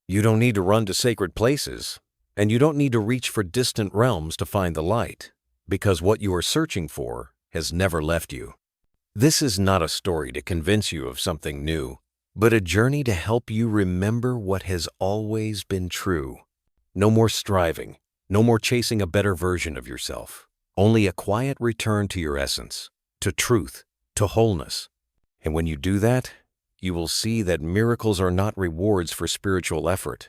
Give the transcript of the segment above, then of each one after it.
You don't need to run to sacred places, and you don't need to reach for distant realms to find the light, because what you are searching for has never left you. This is not a story to convince you of something new, but a journey to help you remember what has always been true. No more striving, no more chasing a better version of yourself, only a quiet return to your essence, to truth, to wholeness. And when you do that, you will see that miracles are not rewards for spiritual effort.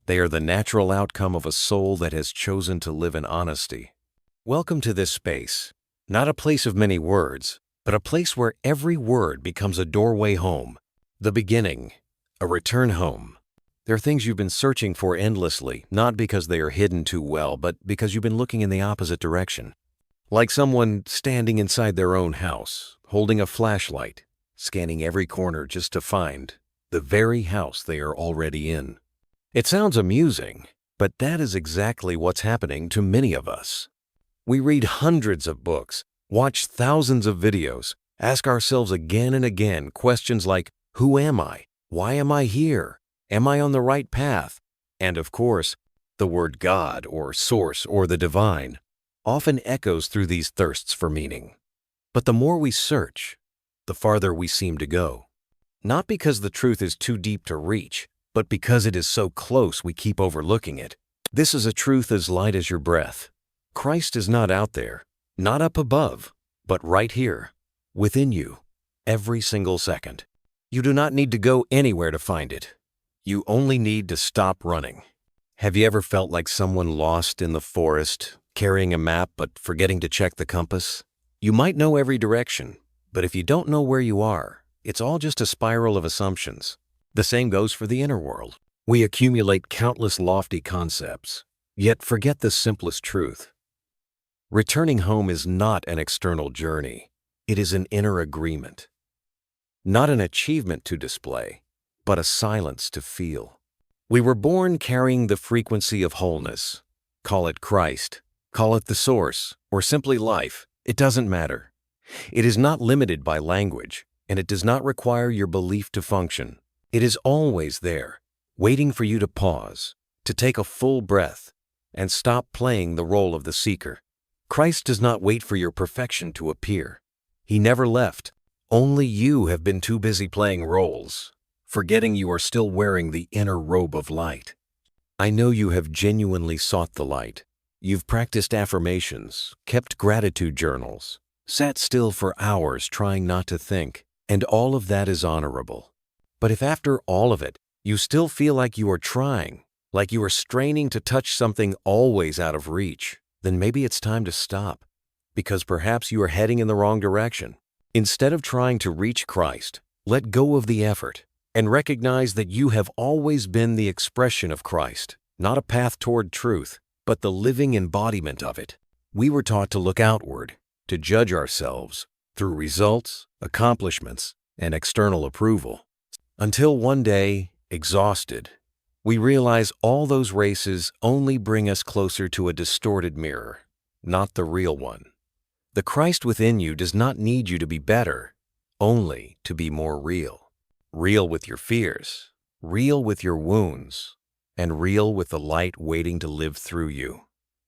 They are the natural outcome of a soul that has chosen to live in honesty. Welcome to this space, not a place of many words, but a place where every word becomes a doorway home, the beginning, a return home. There are things you've been searching for endlessly, not because they are hidden too well, but because you've been looking in the opposite direction. Like someone standing inside their own house, holding a flashlight, scanning every corner just to find the very house they are already in. It sounds amusing, but that is exactly what's happening to many of us. We read hundreds of books, watch thousands of videos, ask ourselves again and again questions like, who am I? Why am I here? Am I on the right path? And of course, the word God or source or the divine often echoes through these thirsts for meaning. But the more we search, the farther we seem to go. Not because the truth is too deep to reach, but because it is so close we keep overlooking it. This is a truth as light as your breath. Christ is not out there, not up above, but right here, within you, every single second. You do not need to go anywhere to find it. You only need to stop running. Have you ever felt like someone lost in the forest, carrying a map but forgetting to check the compass? You might know every direction, but if you don't know where you are, it's all just a spiral of assumptions. The same goes for the inner world. We accumulate countless lofty concepts, yet forget the simplest truth. Returning home is not an external journey. It is an inner agreement. Not an achievement to display, but a silence to feel. We were born carrying the frequency of wholeness. Call it Christ, call it the source, or simply life. It doesn't matter. It is not limited by language, and it does not require your belief to function. It is always there, waiting for you to pause, to take a full breath, and stop playing the role of the seeker. Christ does not wait for your perfection to appear. He never left. Only you have been too busy playing roles, forgetting you are still wearing the inner robe of light. I know you have genuinely sought the light. You've practiced affirmations, kept gratitude journals, sat still for hours trying not to think, and all of that is honorable. But if after all of it, you still feel like you are trying, like you are straining to touch something always out of reach, then maybe it's time to stop, because perhaps you are heading in the wrong direction. Instead of trying to reach Christ, let go of the effort and recognize that you have always been the expression of Christ, not a path toward truth, but the living embodiment of it. We were taught to look outward, to judge ourselves through results, accomplishments, and external approval. Until one day, exhausted, we realize all those races only bring us closer to a distorted mirror, not the real one. The Christ within you does not need you to be better, only to be more real. Real with your fears, real with your wounds, and real with the light waiting to live through you.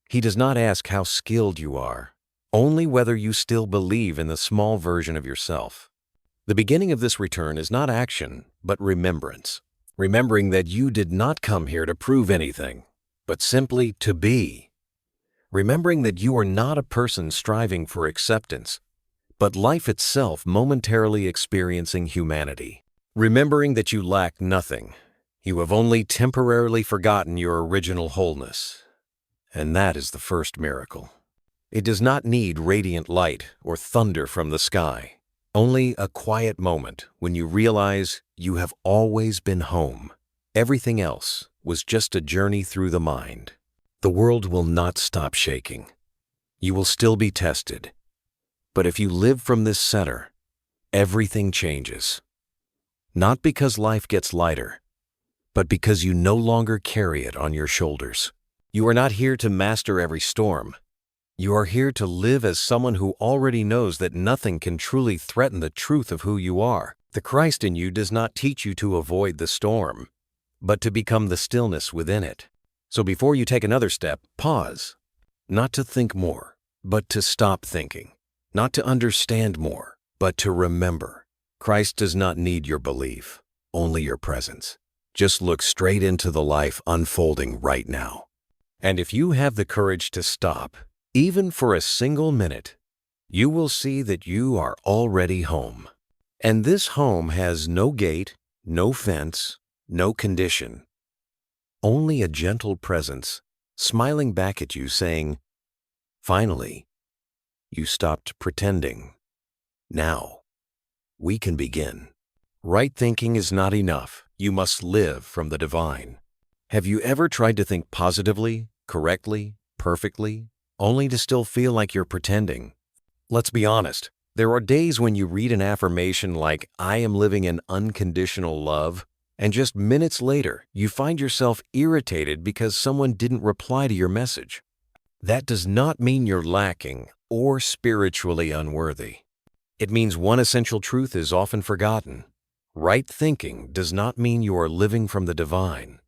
He does not ask how skilled you are, only whether you still believe in the small version of yourself. The beginning of this return is not action, but remembrance. Remembering that you did not come here to prove anything, but simply to be. Remembering that you are not a person striving for acceptance, but life itself momentarily experiencing humanity. Remembering that you lack nothing. You have only temporarily forgotten your original wholeness. And that is the first miracle. It does not need radiant light or thunder from the sky. Only a quiet moment when you realize you have always been home. Everything else was just a journey through the mind. The world will not stop shaking. You will still be tested. But if you live from this center, everything changes. Not because life gets lighter, but because you no longer carry it on your shoulders. You are not here to master every storm. You are here to live as someone who already knows that nothing can truly threaten the truth of who you are. The Christ in you does not teach you to avoid the storm, but to become the stillness within it. So before you take another step, pause. Not to think more, but to stop thinking. Not to understand more, but to remember. Christ does not need your belief, only your presence. Just look straight into the life unfolding right now. And if you have the courage to stop, even for a single minute, you will see that you are already home. And this home has no gate, no fence, no condition. Only a gentle presence, smiling back at you saying, "Finally, you stopped pretending. Now, we can begin." Right thinking is not enough. You must live from the divine. Have you ever tried to think positively, correctly, perfectly, only to still feel like you're pretending? Let's be honest. There are days when you read an affirmation like, "I am living in unconditional love," and just minutes later, you find yourself irritated because someone didn't reply to your message. That does not mean you're lacking or spiritually unworthy. It means one essential truth is often forgotten. Right thinking does not mean you are living from the divine.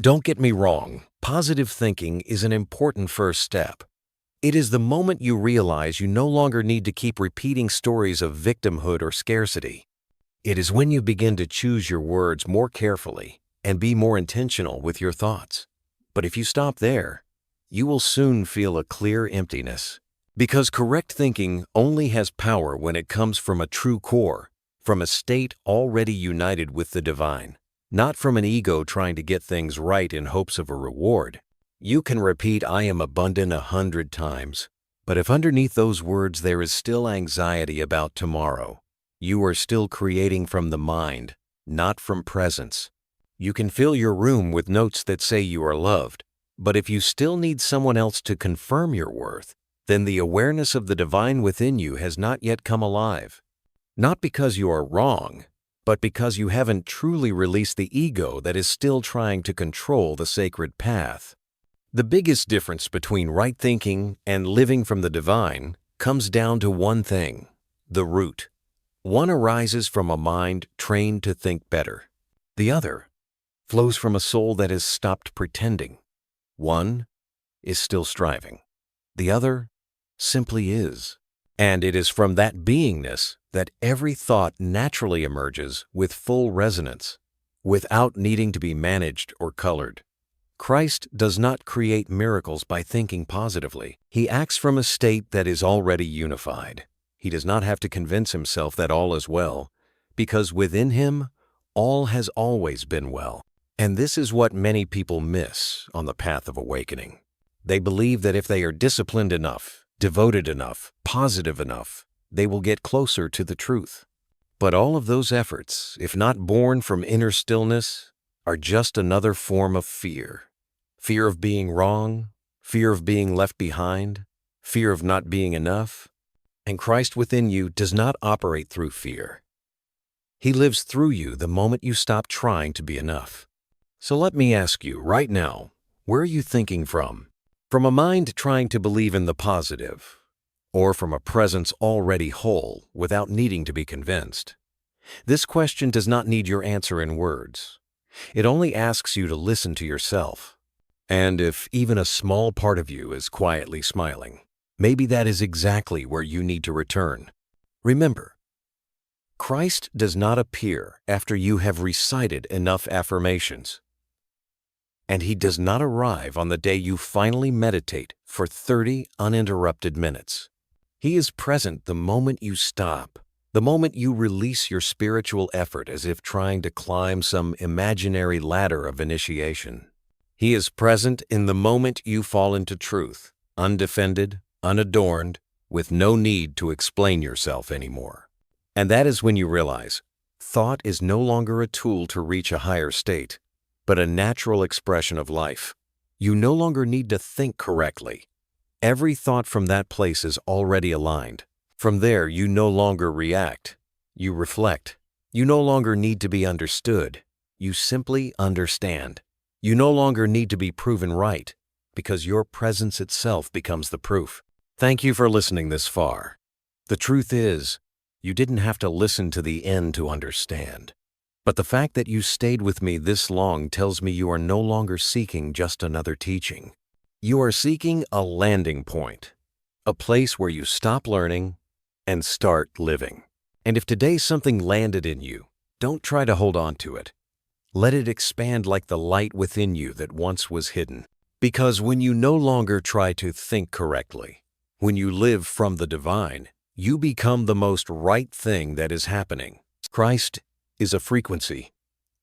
Don't get me wrong, positive thinking is an important first step. It is the moment you realize you no longer need to keep repeating stories of victimhood or scarcity. It is when you begin to choose your words more carefully and be more intentional with your thoughts. But if you stop there, you will soon feel a clear emptiness. Because correct thinking only has power when it comes from a true core, from a state already united with the divine, not from an ego trying to get things right in hopes of a reward. You can repeat "I am abundant" 100 times, but if underneath those words there is still anxiety about tomorrow, you are still creating from the mind, not from presence. You can fill your room with notes that say you are loved, but if you still need someone else to confirm your worth, then the awareness of the divine within you has not yet come alive. Not because you are wrong, but because you haven't truly released the ego that is still trying to control the sacred path. The biggest difference between right thinking and living from the divine comes down to one thing: the root. One arises from a mind trained to think better. The other flows from a soul that has stopped pretending. One is still striving. The other simply is. And it is from that beingness that every thought naturally emerges with full resonance, without needing to be managed or colored. Christ does not create miracles by thinking positively. He acts from a state that is already unified. He does not have to convince himself that all is well, because within him, all has always been well. And this is what many people miss on the path of awakening. They believe that if they are disciplined enough, devoted enough, positive enough, they will get closer to the truth. But all of those efforts, if not born from inner stillness, are just another form of fear. Fear of being wrong, fear of being left behind, fear of not being enough. And Christ within you does not operate through fear. He lives through you the moment you stop trying to be enough. So let me ask you right now, where are you thinking from? From a mind trying to believe in the positive, or from a presence already whole without needing to be convinced? This question does not need your answer in words. It only asks you to listen to yourself. And if even a small part of you is quietly smiling, maybe that is exactly where you need to return. Remember, Christ does not appear after you have recited enough affirmations. And he does not arrive on the day you finally meditate for 30 uninterrupted minutes. He is present the moment you stop, the moment you release your spiritual effort as if trying to climb some imaginary ladder of initiation. He is present in the moment you fall into truth, undefended, unadorned, with no need to explain yourself anymore. And that is when you realize thought is no longer a tool to reach a higher state, but a natural expression of life. You no longer need to think correctly. Every thought from that place is already aligned. From there, you no longer react. You reflect. You no longer need to be understood. You simply understand. You no longer need to be proven right, because your presence itself becomes the proof. Thank you for listening this far. The truth is, you didn't have to listen to the end to understand. But the fact that you stayed with me this long tells me you are no longer seeking just another teaching. You are seeking a landing point, a place where you stop learning and start living. And if today something landed in you, don't try to hold on to it. Let it expand like the light within you that once was hidden. Because when you no longer try to think correctly, when you live from the divine, you become the most right thing that is happening. Christ is a frequency,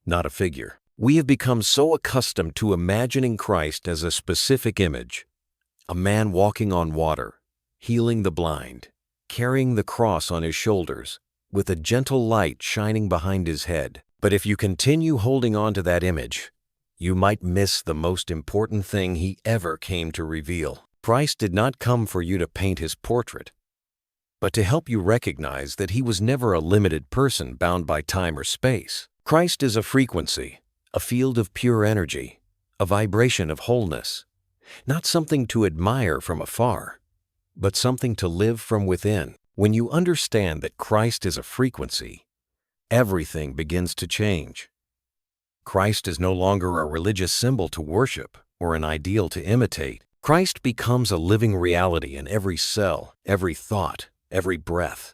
not a figure. We have become so accustomed to imagining Christ as a specific image, a man walking on water, healing the blind, carrying the cross on his shoulders, with a gentle light shining behind his head. But if you continue holding on to that image, you might miss the most important thing he ever came to reveal. Christ did not come for you to paint his portrait, but to help you recognize that he was never a limited person bound by time or space. Christ is a frequency, a field of pure energy, a vibration of wholeness, not something to admire from afar, but something to live from within. When you understand that Christ is a frequency, everything begins to change. Christ is no longer a religious symbol to worship or an ideal to imitate. Christ becomes a living reality in every cell, every thought, every breath.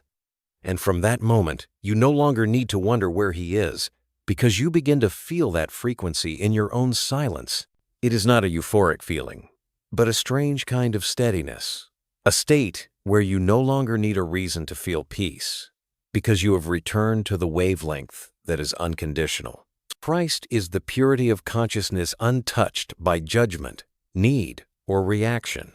And from that moment, you no longer need to wonder where he is, because you begin to feel that frequency in your own silence. It is not a euphoric feeling, but a strange kind of steadiness, a state where you no longer need a reason to feel peace, because you have returned to the wavelength that is unconditional. Christ is the purity of consciousness untouched by judgment, need, or reaction.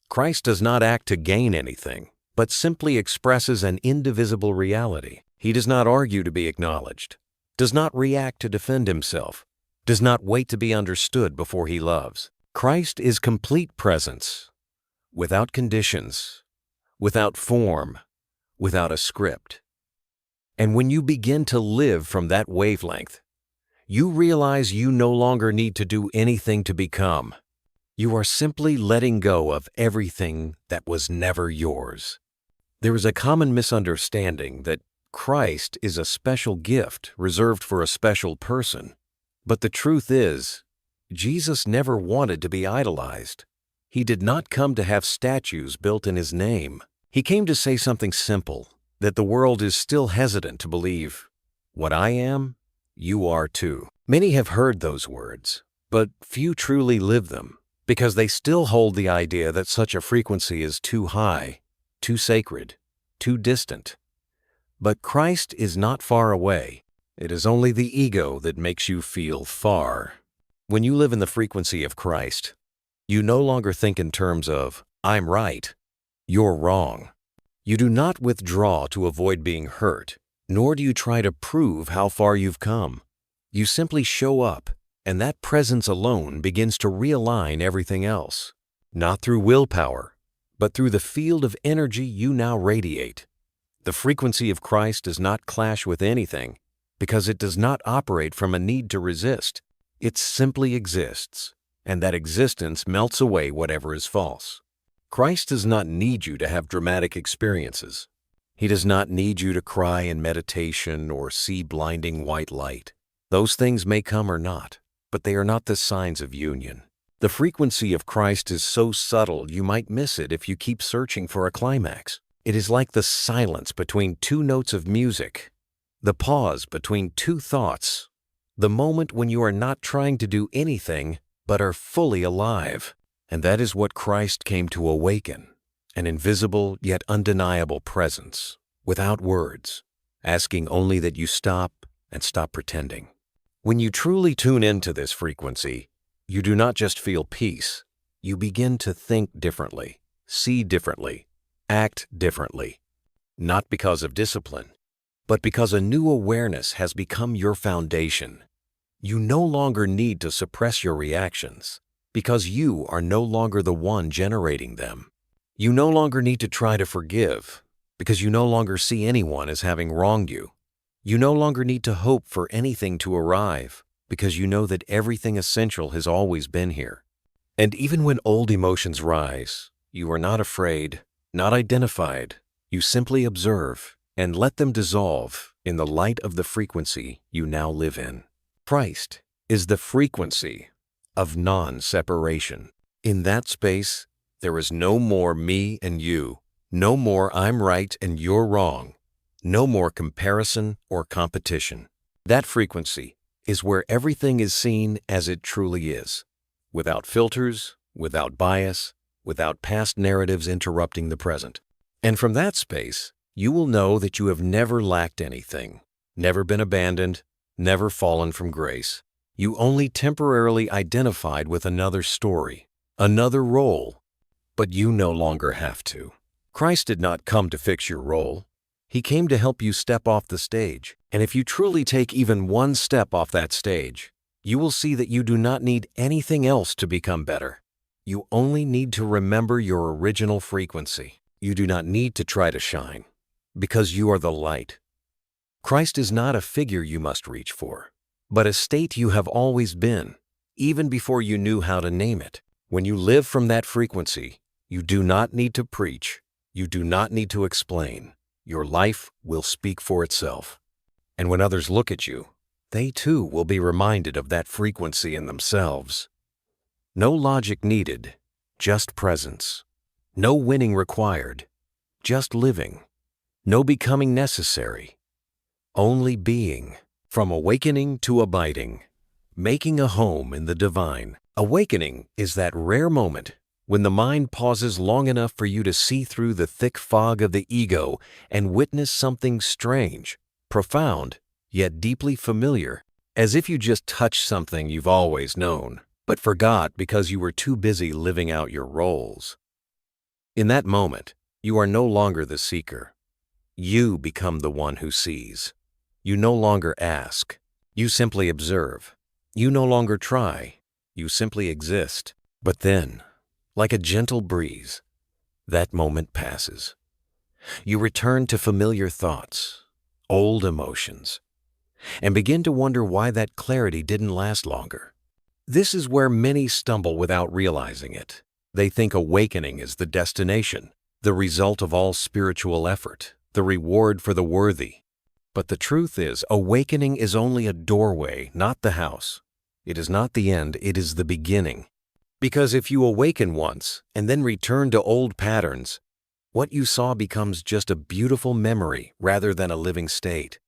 Christ does not act to gain anything, but simply expresses an indivisible reality. He does not argue to be acknowledged, does not react to defend himself, does not wait to be understood before he loves. Christ is complete presence, without conditions, without form, without a script. And when you begin to live from that wavelength, you realize you no longer need to do anything to become. You are simply letting go of everything that was never yours. There is a common misunderstanding that Christ is a special gift reserved for a special person. But the truth is, Jesus never wanted to be idolized. He did not come to have statues built in his name. He came to say something simple that the world is still hesitant to believe. What I am, you are too. Many have heard those words, but few truly live them, because they still hold the idea that such a frequency is too high, too sacred, too distant. But Christ is not far away. It is only the ego that makes you feel far. When you live in the frequency of Christ, you no longer think in terms of, I'm right, you're wrong. You do not withdraw to avoid being hurt, nor do you try to prove how far you've come. You simply show up, and that presence alone begins to realign everything else. Not through willpower, but through the field of energy you now radiate. The frequency of Christ does not clash with anything, because it does not operate from a need to resist. It simply exists, and that existence melts away whatever is false. Christ does not need you to have dramatic experiences. He does not need you to cry in meditation or see blinding white light. Those things may come or not, but they are not the signs of union. The frequency of Christ is so subtle you might miss it if you keep searching for a climax. It is like the silence between two notes of music, the pause between two thoughts, the moment when you are not trying to do anything but are fully alive. And that is what Christ came to awaken, an invisible yet undeniable presence, without words, asking only that you stop and stop pretending. When you truly tune into this frequency, you do not just feel peace, you begin to think differently, see differently, act differently, not because of discipline, but because a new awareness has become your foundation. You no longer need to suppress your reactions, because you are no longer the one generating them. You no longer need to try to forgive, because you no longer see anyone as having wronged you. You no longer need to hope for anything to arrive, because you know that everything essential has always been here. And even when old emotions rise, you are not afraid, not identified. You simply observe and let them dissolve in the light of the frequency you now live in. Christ is the frequency of non-separation. In that space, there is no more me and you, no more I'm right and you're wrong, no more comparison or competition. That frequency is where everything is seen as it truly is, without filters, without bias, without past narratives interrupting the present. And from that space, you will know that you have never lacked anything, never been abandoned, never fallen from grace. You only temporarily identified with another story, another role, but you no longer have to. Christ did not come to fix your role. He came to help you step off the stage. And if you truly take even one step off that stage, you will see that you do not need anything else to become better. You only need to remember your original frequency. You do not need to try to shine, because you are the light. Christ is not a figure you must reach for, but a state you have always been, even before you knew how to name it. When you live from that frequency, you do not need to preach. You do not need to explain. Your life will speak for itself. And when others look at you, they too will be reminded of that frequency in themselves. No logic needed, just presence. No winning required, just living. No becoming necessary, only being. From awakening to abiding, making a home in the divine. Awakening is that rare moment when the mind pauses long enough for you to see through the thick fog of the ego and witness something strange, profound, yet deeply familiar, as if you just touched something you've always known, but forgot because you were too busy living out your roles. In that moment, you are no longer the seeker. You become the one who sees. You no longer ask. You simply observe. You no longer try. You simply exist. But then, like a gentle breeze, that moment passes. You return to familiar thoughts, old emotions, and begin to wonder why that clarity didn't last longer. This is where many stumble without realizing it. They think awakening is the destination, the result of all spiritual effort, the reward for the worthy. But the truth is, awakening is only a doorway, not the house. It is not the end, it is the beginning. Because if you awaken once and then return to old patterns, what you saw becomes just a beautiful memory rather than a living state.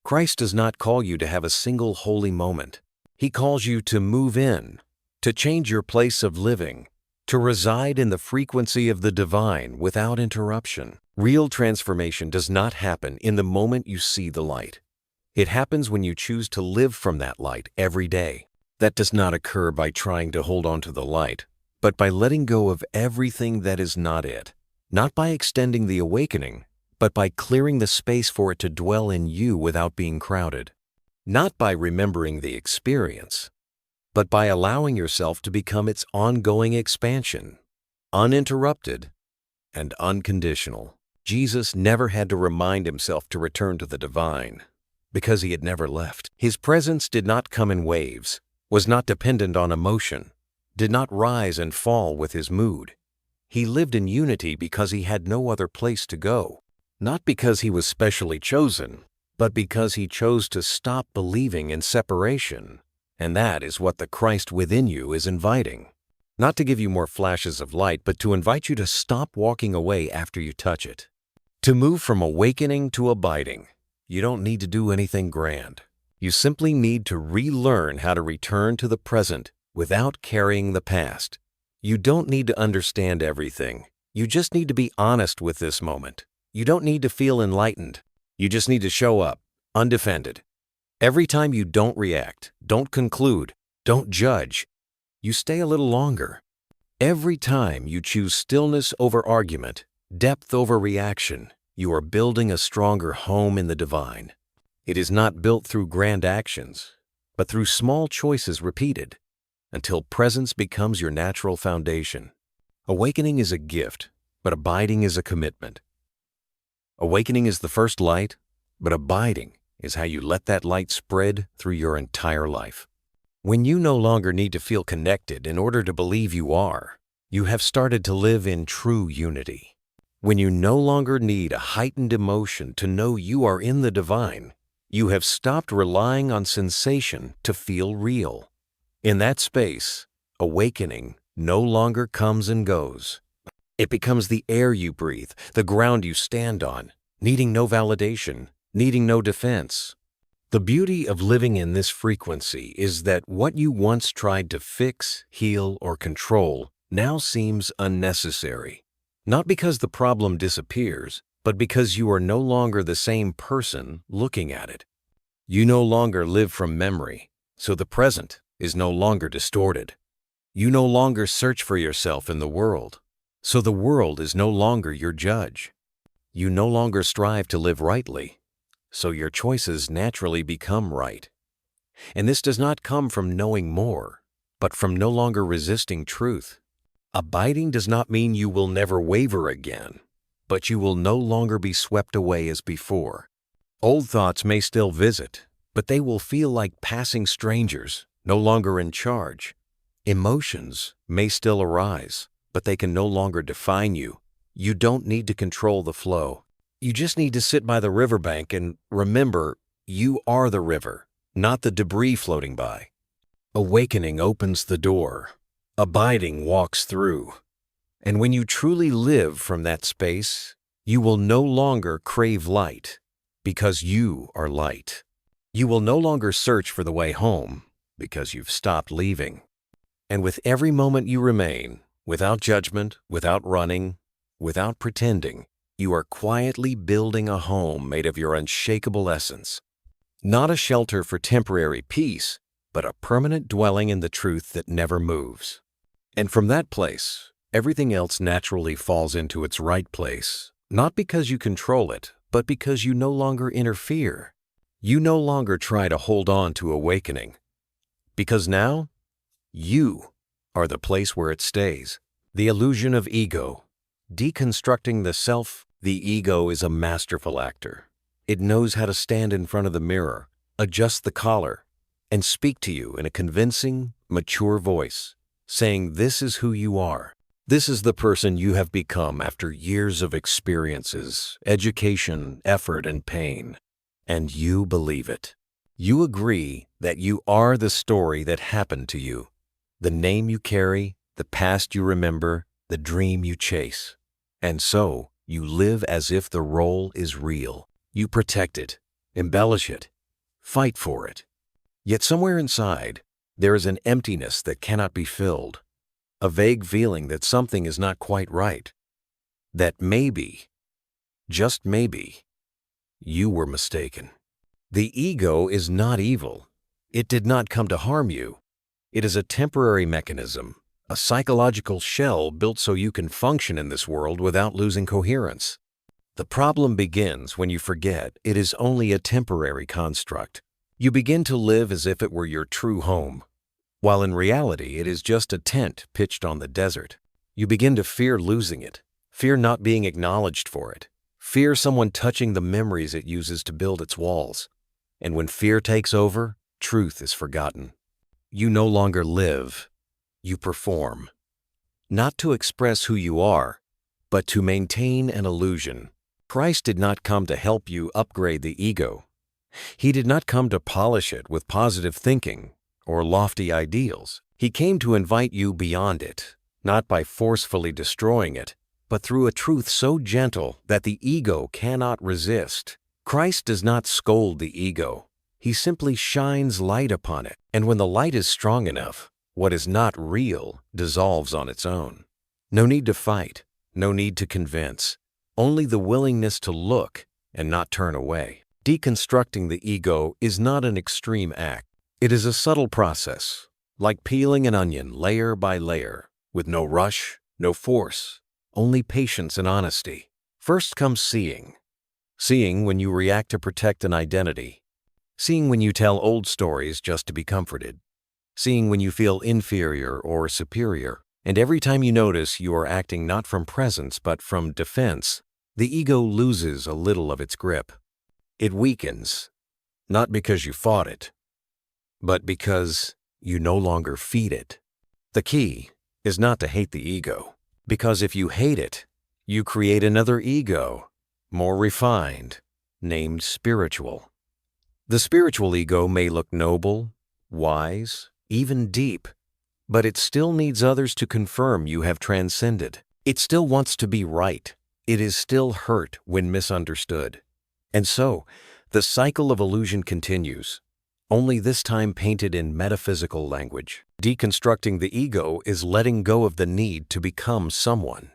Christ does not call you to have a single holy moment. He calls you to move in, to change your place of living, to reside in the frequency of the divine without interruption. Real transformation does not happen in the moment you see the light. It happens when you choose to live from that light every day. That does not occur by trying to hold on to the light, but by letting go of everything that is not it. Not by extending the awakening, but by clearing the space for it to dwell in you without being crowded. Not by remembering the experience, but by allowing yourself to become its ongoing expansion, uninterrupted and unconditional. Jesus never had to remind himself to return to the divine, because he had never left. His presence did not come in waves, was not dependent on emotion, did not rise and fall with his mood. He lived in unity because he had no other place to go, not because he was specially chosen, but because he chose to stop believing in separation. And that is what the Christ within you is inviting. Not to give you more flashes of light, but to invite you to stop walking away after you touch it. To move from awakening to abiding, you don't need to do anything grand. You simply need to relearn how to return to the present without carrying the past. You don't need to understand everything. You just need to be honest with this moment. You don't need to feel enlightened. You just need to show up, undefended. Every time you don't react, don't conclude, don't judge, you stay a little longer. Every time you choose stillness over argument, depth over reaction, you are building a stronger home in the divine. It is not built through grand actions, but through small choices repeated, until presence becomes your natural foundation. Awakening is a gift, but abiding is a commitment. Awakening is the first light, but abiding is how you let that light spread through your entire life. When you no longer need to feel connected in order to believe you are, you have started to live in true unity. When you no longer need a heightened emotion to know you are in the divine, You have stopped relying on sensation to feel real. In that space, awakening no longer comes and goes. It becomes the air you breathe, the ground you stand on, needing no validation, needing no defense. The beauty of living in this frequency is that what you once tried to fix, heal, or control now seems unnecessary. Not because the problem disappears, but because you are no longer the same person looking at it. You no longer live from memory, so the present is no longer distorted. You no longer search for yourself in the world, so the world is no longer your judge. You no longer strive to live rightly, so your choices naturally become right. And this does not come from knowing more, but from no longer resisting truth. Abiding does not mean you will never waver again, but you will no longer be swept away as before. Old thoughts may still visit, but they will feel like passing strangers, no longer in charge. Emotions may still arise, but they can no longer define you. You don't need to control the flow. You just need to sit by the riverbank and remember you are the river, not the debris floating by. Awakening opens the door. Abiding walks through. And when you truly live from that space, you will no longer crave light, because you are light. You will no longer search for the way home, because you've stopped leaving. And with every moment you remain, without judgment, without running, without pretending, you are quietly building a home made of your unshakable essence. Not a shelter for temporary peace, but a permanent dwelling in the truth that never moves. And from that place, everything else naturally falls into its right place, not because you control it, but because you no longer interfere. You no longer try to hold on to awakening, because now, you are the place where it stays. The illusion of ego. Deconstructing the self, the ego is a masterful actor. It knows how to stand in front of the mirror, adjust the collar, and speak to you in a convincing, mature voice, saying this is who you are. This is the person you have become after years of experiences, education, effort, and pain. And you believe it. You agree that you are the story that happened to you, the name you carry, the past you remember, the dream you chase. And so, you live as if the role is real. You protect it, embellish it, fight for it. Yet somewhere inside, there is an emptiness that cannot be filled, a vague feeling that something is not quite right, that maybe, just maybe, you were mistaken. The ego is not evil. It did not come to harm you. It is a temporary mechanism, a psychological shell built so you can function in this world without losing coherence. The problem begins when you forget it is only a temporary construct. You begin to live as if it were your true home, while in reality it is just a tent pitched on the desert. You begin to fear losing it, fear not being acknowledged for it, fear someone touching the memories it uses to build its walls. And when fear takes over, truth is forgotten. You no longer live, you perform. Not to express who you are, but to maintain an illusion. Christ did not come to help you upgrade the ego. He did not come to polish it with positive thinking or lofty ideals. He came to invite you beyond it, not by forcefully destroying it, but through a truth so gentle that the ego cannot resist. Christ does not scold the ego. He simply shines light upon it. And when the light is strong enough, what is not real dissolves on its own. No need to fight, no need to convince, only the willingness to look and not turn away. Deconstructing the ego is not an extreme act. It is a subtle process, like peeling an onion layer by layer, with no rush, no force, only patience and honesty. First comes seeing. Seeing when you react to protect an identity. Seeing when you tell old stories just to be comforted. Seeing when you feel inferior or superior. And every time you notice you are acting not from presence but from defense, the ego loses a little of its grip. It weakens, not because you fought it, but because you no longer feed it. The key is not to hate the ego, because if you hate it, you create another ego, more refined, named spiritual. The spiritual ego may look noble, wise, even deep, but it still needs others to confirm you have transcended. It still wants to be right. It is still hurt when misunderstood. And so, the cycle of illusion continues, only this time painted in metaphysical language. Deconstructing the ego is letting go of the need to become someone.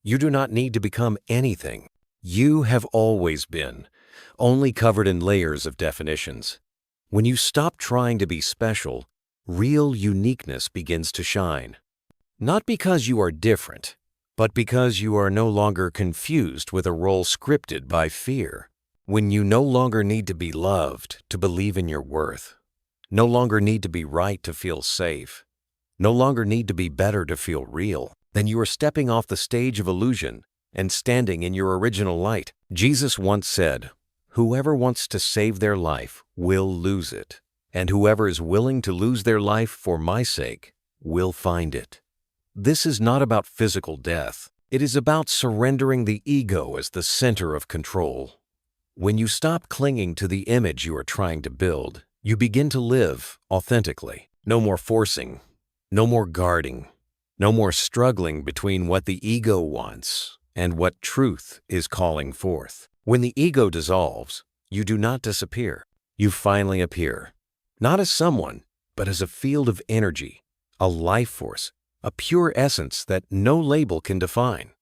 You do not need to become anything. You have always been, only covered in layers of definitions. When you stop trying to be special, real uniqueness begins to shine. Not because you are different, but because you are no longer confused with a role scripted by fear. When you no longer need to be loved to believe in your worth, no longer need to be right to feel safe, no longer need to be better to feel real, then you are stepping off the stage of illusion and standing in your original light. Jesus once said, "Whoever wants to save their life will lose it, and whoever is willing to lose their life for my sake will find it." This is not about physical death. It is about surrendering the ego as the center of control. When you stop clinging to the image you are trying to build, you begin to live authentically. No more forcing, no more guarding, no more struggling between what the ego wants and what truth is calling forth. When the ego dissolves, you do not disappear. You finally appear, not as someone, but as a field of energy, a life force, a pure essence that no label can define.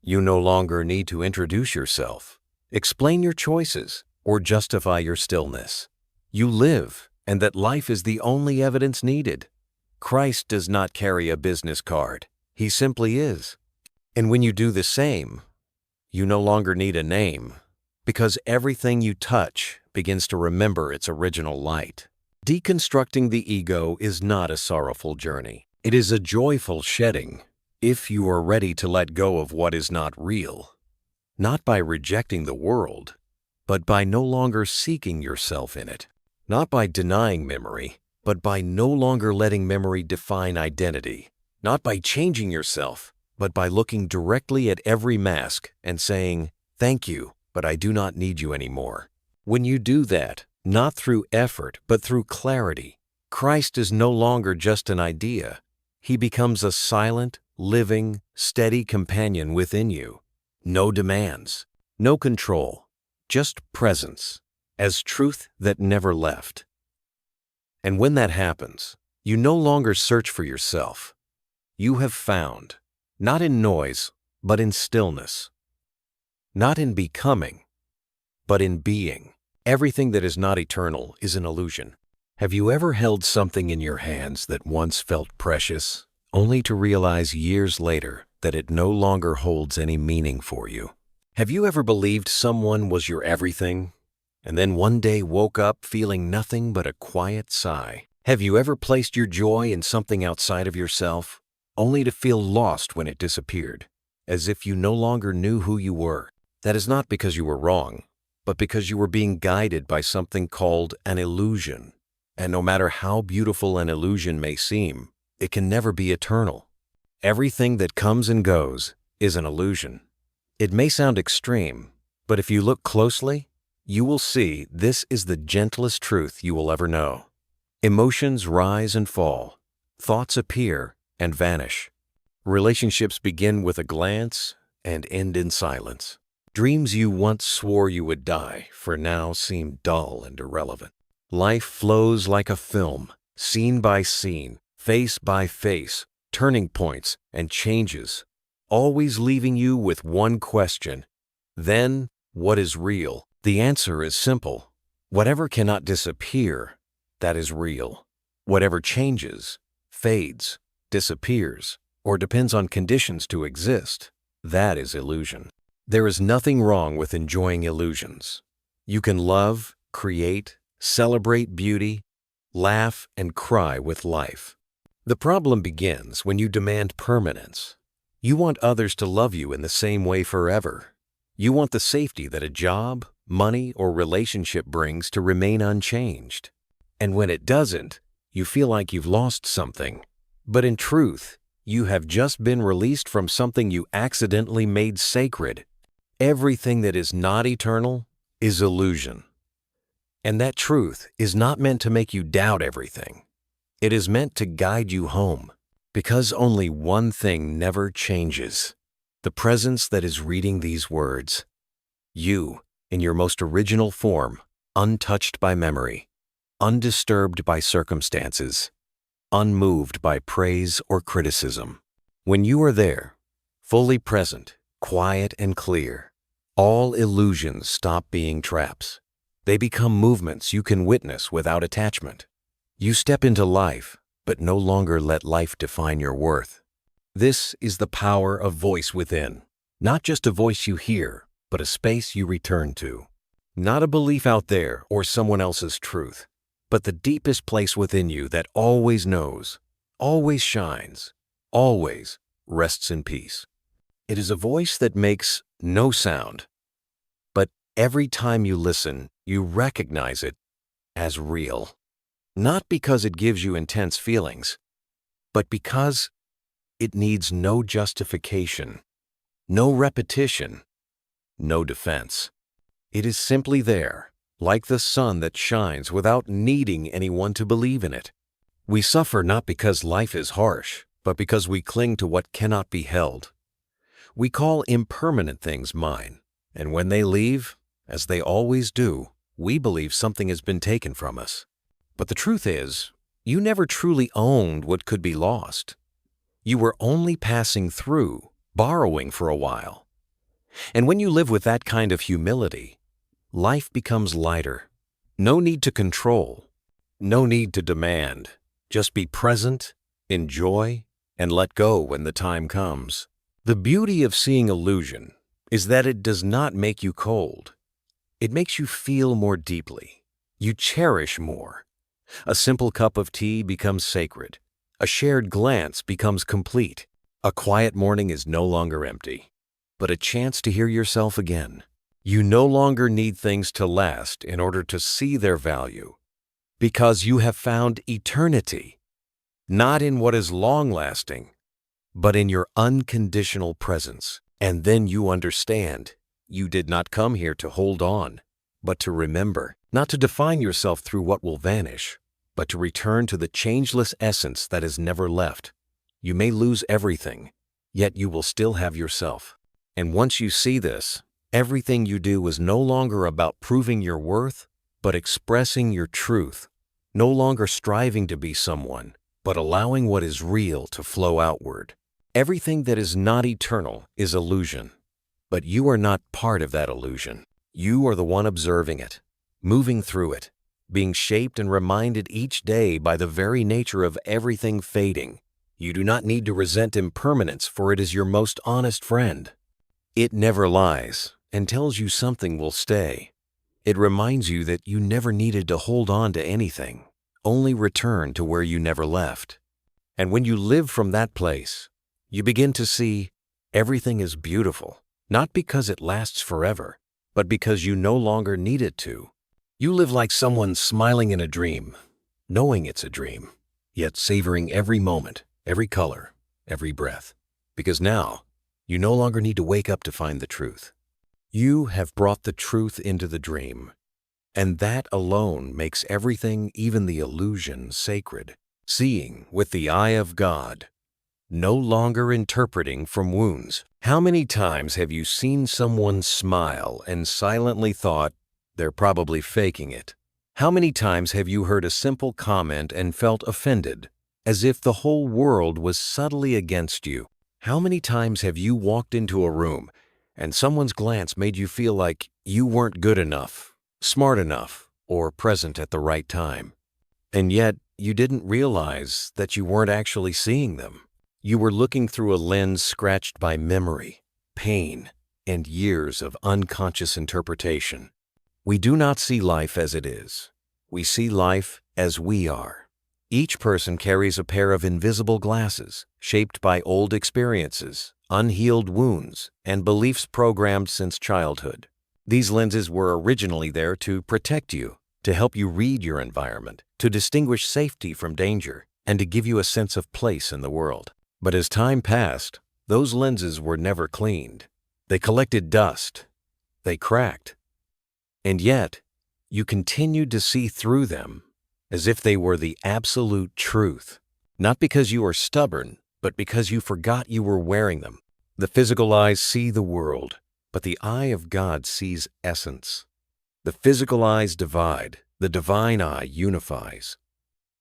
You no longer need to introduce yourself, explain your choices, or justify your stillness. You live, and that life is the only evidence needed. Christ does not carry a business card. He simply is. And when you do the same, you no longer need a name, because everything you touch begins to remember its original light. Deconstructing the ego is not a sorrowful journey. It is a joyful shedding, if you are ready to let go of what is not real, not by rejecting the world, but by no longer seeking yourself in it, not by denying memory, but by no longer letting memory define identity, not by changing yourself, but by looking directly at every mask and saying, "Thank you, but I do not need you anymore." When you do that, not through effort, but through clarity, Christ is no longer just an idea. He becomes a silent, living, steady companion within you. No demands, no control, just presence, as truth that never left. And when that happens, you no longer search for yourself. You have found, not in noise, but in stillness. Not in becoming, but in being. Everything that is not eternal is an illusion. Have you ever held something in your hands that once felt precious, only to realize years later that it no longer holds any meaning for you? Have you ever believed someone was your everything, and then one day woke up feeling nothing but a quiet sigh? Have you ever placed your joy in something outside of yourself, only to feel lost when it disappeared, as if you no longer knew who you were? That is not because you were wrong, but because you were being guided by something called an illusion. And no matter how beautiful an illusion may seem, it can never be eternal. Everything that comes and goes is an illusion. It may sound extreme, but if you look closely, you will see this is the gentlest truth you will ever know. Emotions rise and fall. Thoughts appear and vanish. Relationships begin with a glance and end in silence. Dreams you once swore you would die for now seem dull and irrelevant. Life flows like a film, scene by scene, face by face, turning points and changes, always leaving you with one question. Then, what is real? The answer is simple. Whatever cannot disappear, that is real. Whatever changes, fades, disappears, or depends on conditions to exist, that is illusion. There is nothing wrong with enjoying illusions. You can love, create, celebrate beauty, laugh, and cry with life. The problem begins when you demand permanence. You want others to love you in the same way forever. You want the safety that a job, money, or relationship brings to remain unchanged. And when it doesn't, you feel like you've lost something. But in truth, you have just been released from something you accidentally made sacred. Everything that is not eternal is illusion. And that truth is not meant to make you doubt everything. It is meant to guide you home. Because only one thing never changes: the presence that is reading these words. You, in your most original form, untouched by memory, undisturbed by circumstances, unmoved by praise or criticism. When you are there, fully present, quiet and clear, all illusions stop being traps. They become movements you can witness without attachment. You step into life, but no longer let life define your worth. This is the power of voice within. Not just a voice you hear, but a space you return to. Not a belief out there or someone else's truth, but the deepest place within you that always knows, always shines, always rests in peace. It is a voice that makes no sound, but every time you listen, you recognize it as real. Not because it gives you intense feelings, but because it needs no justification, no repetition, no defense. It is simply there, like the sun that shines without needing anyone to believe in it. We suffer not because life is harsh, but because we cling to what cannot be held. We call impermanent things mine, and when they leave, as they always do, we believe something has been taken from us. But the truth is, you never truly owned what could be lost. You were only passing through, borrowing for a while. And when you live with that kind of humility, life becomes lighter. No need to control, no need to demand. Just be present, enjoy, and let go when the time comes. The beauty of seeing illusion is that it does not make you cold. It makes you feel more deeply. You cherish more. A simple cup of tea becomes sacred. A shared glance becomes complete. A quiet morning is no longer empty, but a chance to hear yourself again. You no longer need things to last in order to see their value, because you have found eternity, not in what is long-lasting, but in your unconditional presence. And then you understand you did not come here to hold on, but to remember, not to define yourself through what will vanish, but to return to the changeless essence that is never left. You may lose everything, yet you will still have yourself. And once you see this, everything you do is no longer about proving your worth, but expressing your truth. No longer striving to be someone, but allowing what is real to flow outward. Everything that is not eternal is illusion, but you are not part of that illusion. You are the one observing it, moving through it, being shaped and reminded each day by the very nature of everything fading. You do not need to resent impermanence, for it is your most honest friend. It never lies and tells you something will stay. It reminds you that you never needed to hold on to anything, only return to where you never left. And when you live from that place, you begin to see everything is beautiful, not because it lasts forever, but because you no longer need it to. You live like someone smiling in a dream, knowing it's a dream, yet savoring every moment, every color, every breath. Because now, you no longer need to wake up to find the truth. You have brought the truth into the dream, and that alone makes everything, even the illusion, sacred. Seeing with the eye of God, no longer interpreting from wounds. How many times have you seen someone smile and silently thought, they're probably faking it? How many times have you heard a simple comment and felt offended, as if the whole world was subtly against you? How many times have you walked into a room and someone's glance made you feel like you weren't good enough, smart enough, or present at the right time? And yet, you didn't realize that you weren't actually seeing them. You were looking through a lens scratched by memory, pain, and years of unconscious interpretation. We do not see life as it is. We see life as we are. Each person carries a pair of invisible glasses, shaped by old experiences, unhealed wounds, and beliefs programmed since childhood. These lenses were originally there to protect you, to help you read your environment, to distinguish safety from danger, and to give you a sense of place in the world. But as time passed, those lenses were never cleaned. They collected dust. They cracked. And yet, You continued to see through them as if they were the absolute truth, not because you are stubborn, but because you forgot you were wearing them. The physical eyes see the world, but the eye of God sees essence. The physical eyes divide, the divine eye unifies.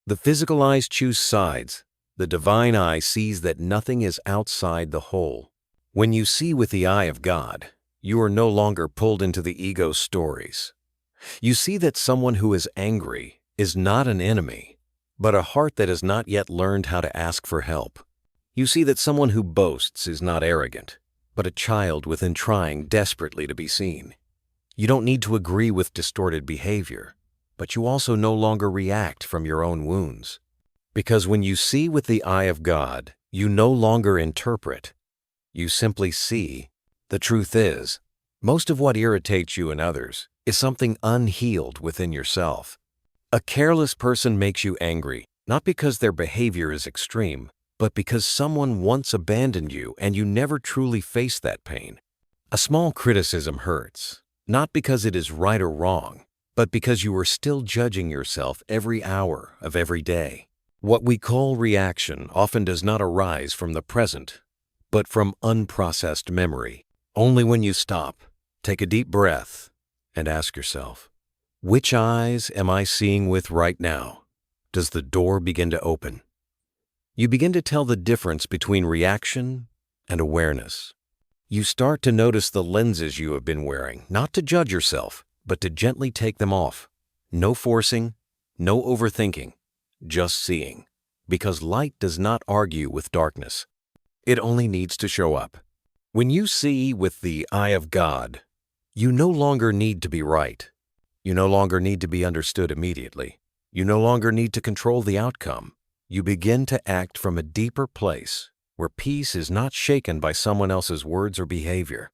The physical eyes choose sides, the divine eye sees that nothing is outside the whole. When you see with the eye of God, you are no longer pulled into the ego stories. You see that someone who is angry is not an enemy, but a heart that has not yet learned how to ask for help. You see that someone who boasts is not arrogant, but a child within trying desperately to be seen. You don't need to agree with distorted behavior, but you also no longer react from your own wounds. Because when you see with the eye of God, you no longer interpret. You simply see. The truth is, most of what irritates you and others is something unhealed within yourself. A careless person makes you angry, not because their behavior is extreme, but because someone once abandoned you and you never truly faced that pain. A small criticism hurts, not because it is right or wrong, but because you are still judging yourself every hour of every day. What we call reaction often does not arise from the present, but from unprocessed memory. Only when you stop, take a deep breath, and ask yourself, which eyes am I seeing with right now? Does the door begin to open? You begin to tell the difference between reaction and awareness. You start to notice the lenses you have been wearing, not to judge yourself, but to gently take them off. No forcing, no overthinking, just seeing. Because light does not argue with darkness. It only needs to show up. When you see with the eye of God, you no longer need to be right. You no longer need to be understood immediately. You no longer need to control the outcome. You begin to act from a deeper place where peace is not shaken by someone else's words or behavior.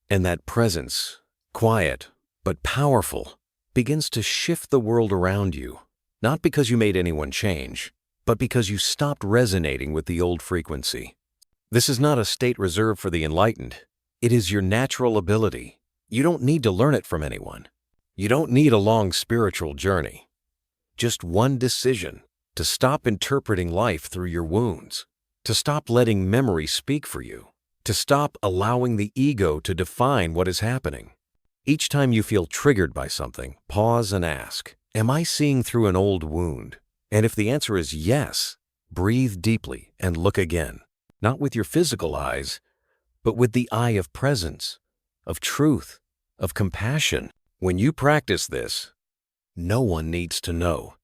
And that presence, quiet but powerful, begins to shift the world around you, not because you made anyone change, but because you stopped resonating with the old frequency. This is not a state reserved for the enlightened. It is your natural ability. You don't need to learn it from anyone. You don't need a long spiritual journey. Just one decision to stop interpreting life through your wounds, to stop letting memory speak for you, to stop allowing the ego to define what is happening. Each time you feel triggered by something, pause and ask, am I seeing through an old wound? And if the answer is yes, breathe deeply and look again, not with your physical eyes, but with the eye of presence, of truth, of compassion. When you practice this, no one needs to know.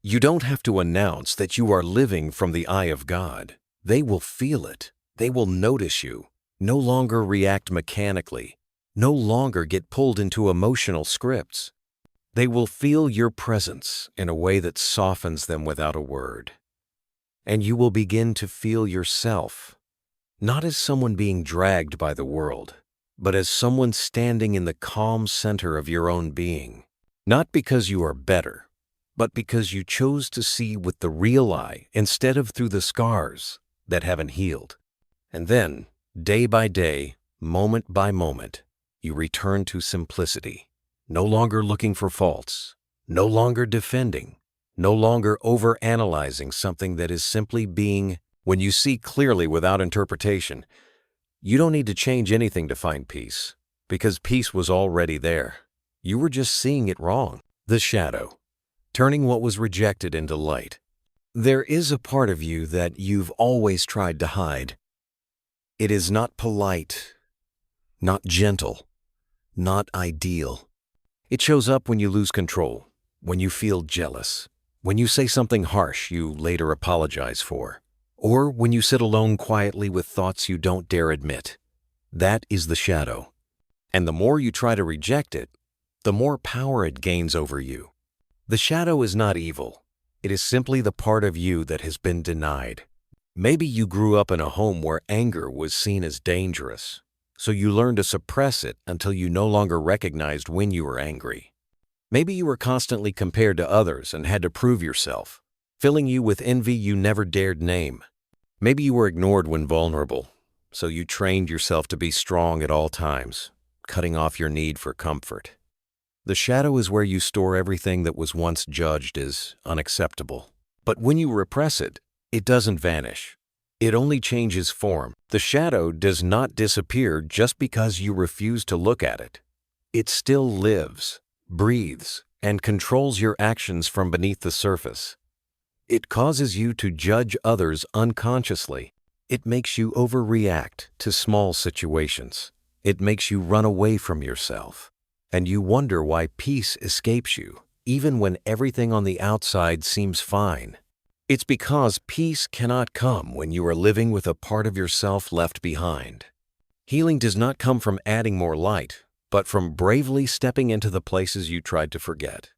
You don't have to announce that you are living from the eye of God. They will feel it. They will notice you. No longer react mechanically. No longer get pulled into emotional scripts. They will feel your presence in a way that softens them without a word. And you will begin to feel yourself, not as someone being dragged by the world, but as someone standing in the calm center of your own being. Not because you are better, but because you chose to see with the real eye instead of through the scars that haven't healed. And then, day by day, moment by moment, you return to simplicity, no longer looking for faults, no longer defending, no longer overanalyzing something that is simply being. When you see clearly without interpretation, you don't need to change anything to find peace, because peace was already there. You were just seeing it wrong. The shadow, turning what was rejected into light. There is a part of you that you've always tried to hide. It is not polite, not gentle, not ideal. It shows up when you lose control, when you feel jealous, when you say something harsh you later apologize for, or when you sit alone quietly with thoughts you don't dare admit. That is the shadow. And the more you try to reject it, the more power it gains over you. The shadow is not evil. It is simply the part of you that has been denied. Maybe you grew up in a home where anger was seen as dangerous, so you learned to suppress it until you no longer recognized when you were angry. Maybe you were constantly compared to others and had to prove yourself, filling you with envy you never dared name. Maybe you were ignored when vulnerable, so you trained yourself to be strong at all times, cutting off your need for comfort. The shadow is where you store everything that was once judged as unacceptable. But when you repress it, it doesn't vanish. It only changes form. The shadow does not disappear just because you refuse to look at it. It still lives, breathes, and controls your actions from beneath the surface. It causes you to judge others unconsciously. It makes you overreact to small situations. It makes you run away from yourself. And you wonder why peace escapes you, even when everything on the outside seems fine. It's because peace cannot come when you are living with a part of yourself left behind. Healing does not come from adding more light, but from bravely stepping into the places you tried to forget.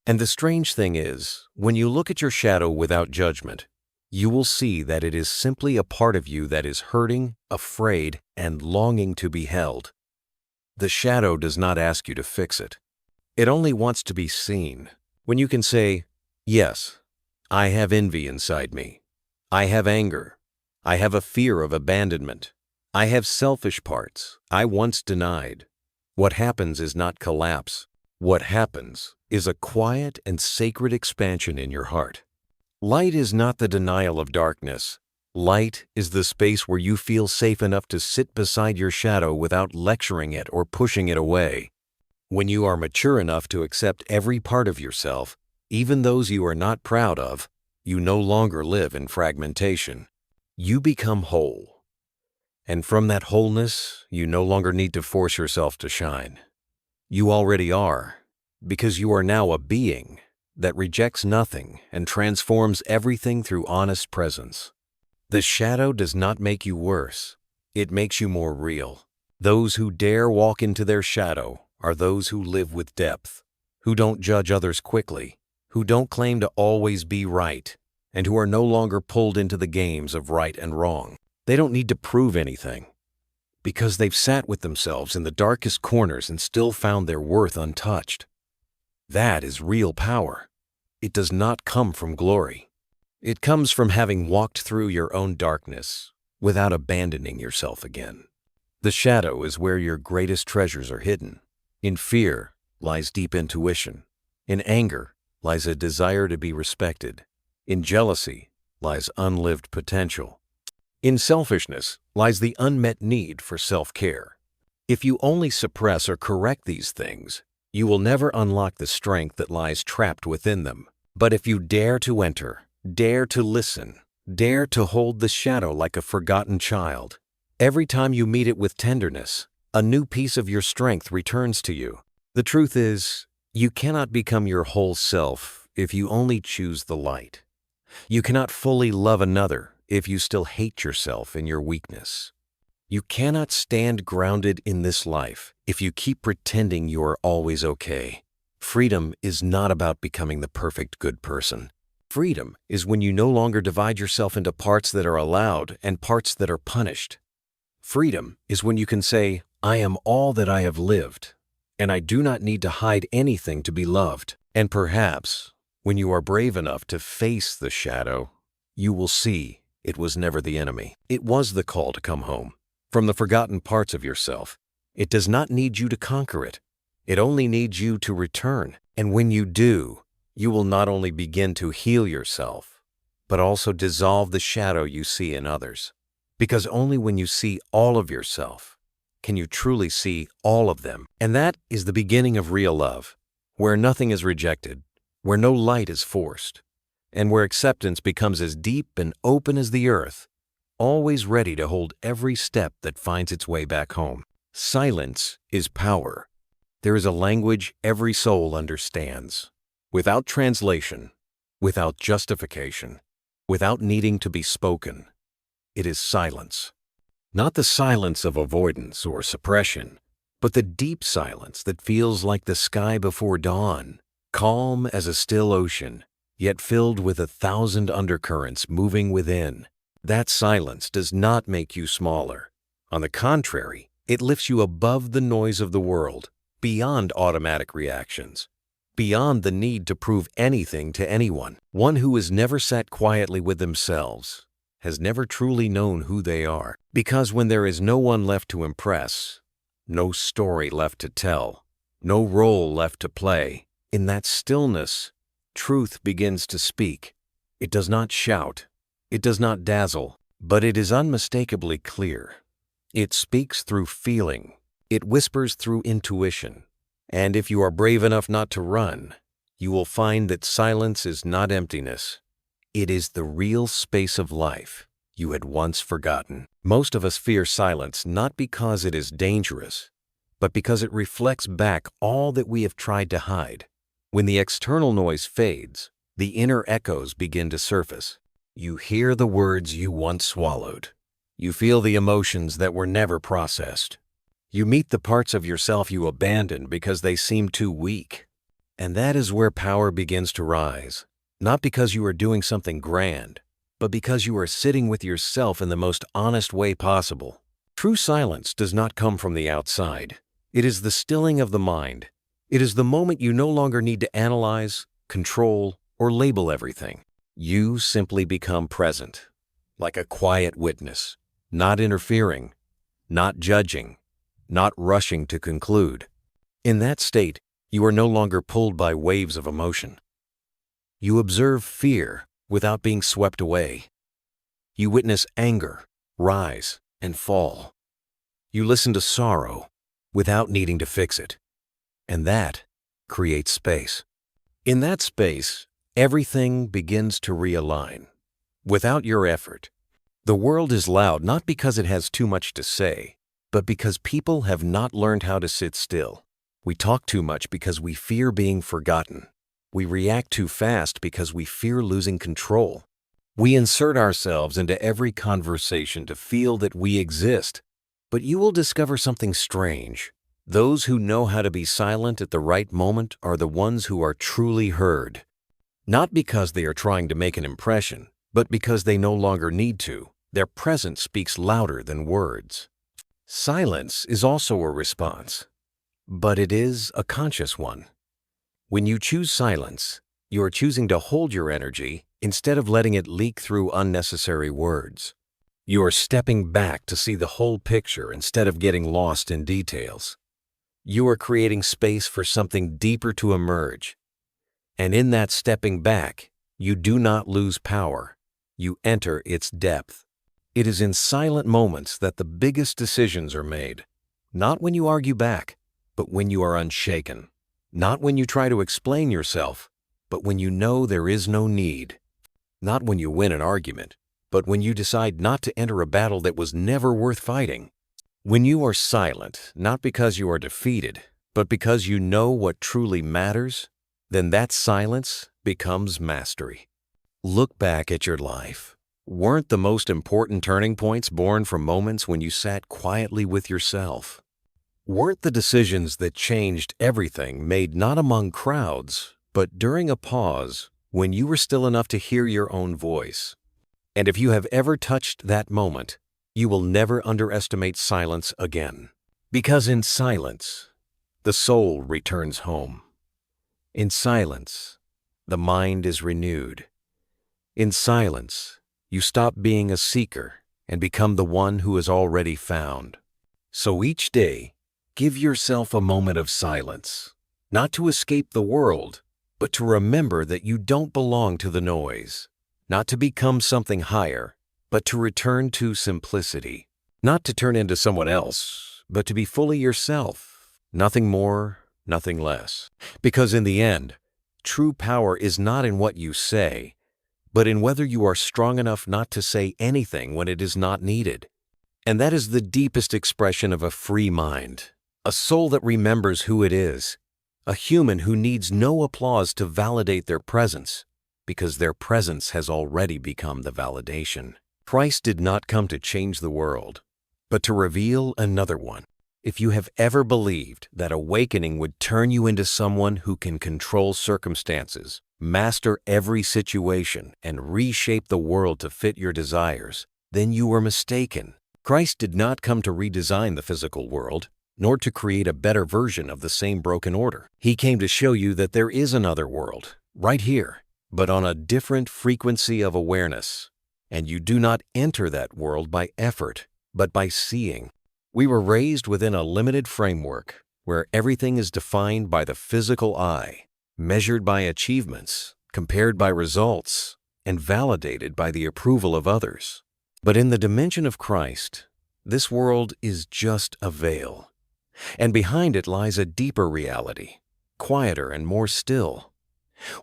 And the strange thing is, when you look at your shadow without judgment, you will see that it is simply a part of you that is hurting, afraid, and longing to be held. The shadow does not ask you to fix it. It only wants to be seen. When you can say, yes, I have envy inside me. I have anger. I have a fear of abandonment. I have selfish parts I once denied. What happens is not collapse. What happens is a quiet and sacred expansion in your heart. Light is not the denial of darkness. Light is the space where you feel safe enough to sit beside your shadow without lecturing it or pushing it away. When you are mature enough to accept every part of yourself, even those you are not proud of, you no longer live in fragmentation. You become whole. And from that wholeness, you no longer need to force yourself to shine. You already are, because you are now a being that rejects nothing and transforms everything through honest presence. The shadow does not make you worse. It makes you more real. Those who dare walk into their shadow are those who live with depth, who don't judge others quickly, who don't claim to always be right, and who are no longer pulled into the games of right and wrong. They don't need to prove anything, because they've sat with themselves in the darkest corners and still found their worth untouched. That is real power. It does not come from glory. It comes from having walked through your own darkness without abandoning yourself again. The shadow is where your greatest treasures are hidden. In fear lies deep intuition. In anger lies a desire to be respected. In jealousy lies unlived potential. In selfishness lies the unmet need for self-care. If you only suppress or correct these things, you will never unlock the strength that lies trapped within them. But if you dare to enter, dare to listen, dare to hold the shadow like a forgotten child, every time you meet it with tenderness, a new piece of your strength returns to you. The truth is, you cannot become your whole self if you only choose the light. You cannot fully love another if you still hate yourself in your weakness. You cannot stand grounded in this life if you keep pretending you are always okay. Freedom is not about becoming the perfect good person. Freedom is when you no longer divide yourself into parts that are allowed and parts that are punished. Freedom is when you can say, I am all that I have lived, and I do not need to hide anything to be loved. And perhaps, when you are brave enough to face the shadow, you will see it was never the enemy. It was the call to come home from the forgotten parts of yourself. It does not need you to conquer it. It only needs you to return. And when you do, you will not only begin to heal yourself, but also dissolve the shadow you see in others. Because only when you see all of yourself can you truly see all of them. And that is the beginning of real love, where nothing is rejected, where no light is forced, and where acceptance becomes as deep and open as the earth, always ready to hold every step that finds its way back home. Silence is power. There is a language every soul understands, without translation, without justification, without needing to be spoken. It is silence. Not the silence of avoidance or suppression, but the deep silence that feels like the sky before dawn, calm as a still ocean, yet filled with 1,000 undercurrents moving within. That silence does not make you smaller. On the contrary, it lifts you above the noise of the world, beyond automatic reactions, beyond the need to prove anything to anyone. One who has never sat quietly with themselves has never truly known who they are. Because when there is no one left to impress, no story left to tell, no role left to play. In that stillness, truth begins to speak. It does not shout. It does not dazzle, but it is unmistakably clear. It speaks through feeling. It whispers through intuition. And if you are brave enough not to run, you will find that silence is not emptiness. It is the real space of life you had once forgotten. Most of us fear silence not because it is dangerous, but because it reflects back all that we have tried to hide. When the external noise fades, the inner echoes begin to surface. You hear the words you once swallowed. You feel the emotions that were never processed. You meet the parts of yourself you abandoned because they seemed too weak. And that is where power begins to rise, not because you are doing something grand, but because you are sitting with yourself in the most honest way possible. True silence does not come from the outside. It is the stilling of the mind. It is the moment you no longer need to analyze, control, or label everything. You simply become present, like a quiet witness, not interfering, not judging, not rushing to conclude. In that state, you are no longer pulled by waves of emotion. You observe fear without being swept away. You witness anger rise and fall. You listen to sorrow without needing to fix it. And that creates space. In that space, everything begins to realign. Without your effort, the world is loud not because it has too much to say, but because people have not learned how to sit still. We talk too much because we fear being forgotten. We react too fast because we fear losing control. We insert ourselves into every conversation to feel that we exist. But you will discover something strange. Those who know how to be silent at the right moment are the ones who are truly heard. Not because they are trying to make an impression, but because they no longer need to. Their presence speaks louder than words. Silence is also a response, but it is a conscious one. When you choose silence, you are choosing to hold your energy instead of letting it leak through unnecessary words. You are stepping back to see the whole picture instead of getting lost in details. You are creating space for something deeper to emerge. And in that stepping back, you do not lose power. You enter its depth. It is in silent moments that the biggest decisions are made. Not when you argue back, but when you are unshaken. Not when you try to explain yourself, but when you know there is no need. Not when you win an argument, but when you decide not to enter a battle that was never worth fighting. When you are silent, not because you are defeated, but because you know what truly matters, then that silence becomes mastery. Look back at your life. Weren't the most important turning points born from moments when you sat quietly with yourself? Weren't the decisions that changed everything made not among crowds, but during a pause when you were still enough to hear your own voice? And if you have ever touched that moment, you will never underestimate silence again. Because in silence, the soul returns home. In silence, the mind is renewed. In silence, you stop being a seeker and become the one who is already found. So each day, give yourself a moment of silence, not to escape the world, but to remember that you don't belong to the noise, not to become something higher, but to return to simplicity, not to turn into someone else, but to be fully yourself, nothing more, nothing less. Because in the end, true power is not in what you say, but in whether you are strong enough not to say anything when it is not needed. And that is the deepest expression of a free mind, a soul that remembers who it is, a human who needs no applause to validate their presence, because their presence has already become the validation. Christ did not come to change the world, but to reveal another one. If you have ever believed that awakening would turn you into someone who can control circumstances, master every situation, and reshape the world to fit your desires, then you were mistaken. Christ did not come to redesign the physical world, nor to create a better version of the same broken order. He came to show you that there is another world, right here, but on a different frequency of awareness. And you do not enter that world by effort, but by seeing. We were raised within a limited framework, where everything is defined by the physical eye, measured by achievements, compared by results, and validated by the approval of others. But in the dimension of Christ, this world is just a veil, and behind it lies a deeper reality, quieter and more still,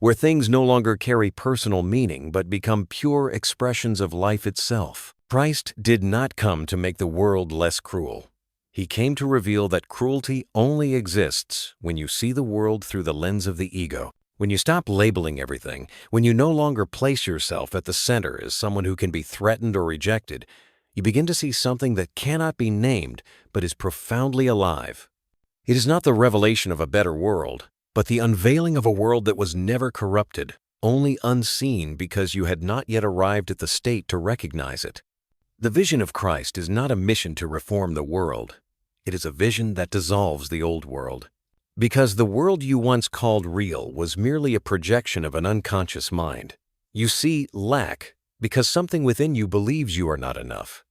where things no longer carry personal meaning but become pure expressions of life itself. Christ did not come to make the world less cruel. He came to reveal that cruelty only exists when you see the world through the lens of the ego. When you stop labeling everything, when you no longer place yourself at the center as someone who can be threatened or rejected, you begin to see something that cannot be named but is profoundly alive. It is not the revelation of a better world, but the unveiling of a world that was never corrupted, only unseen because you had not yet arrived at the state to recognize it. The vision of Christ is not a mission to reform the world. It is a vision that dissolves the old world. Because the world you once called real was merely a projection of an unconscious mind. You see lack because something within you believes you are not enough.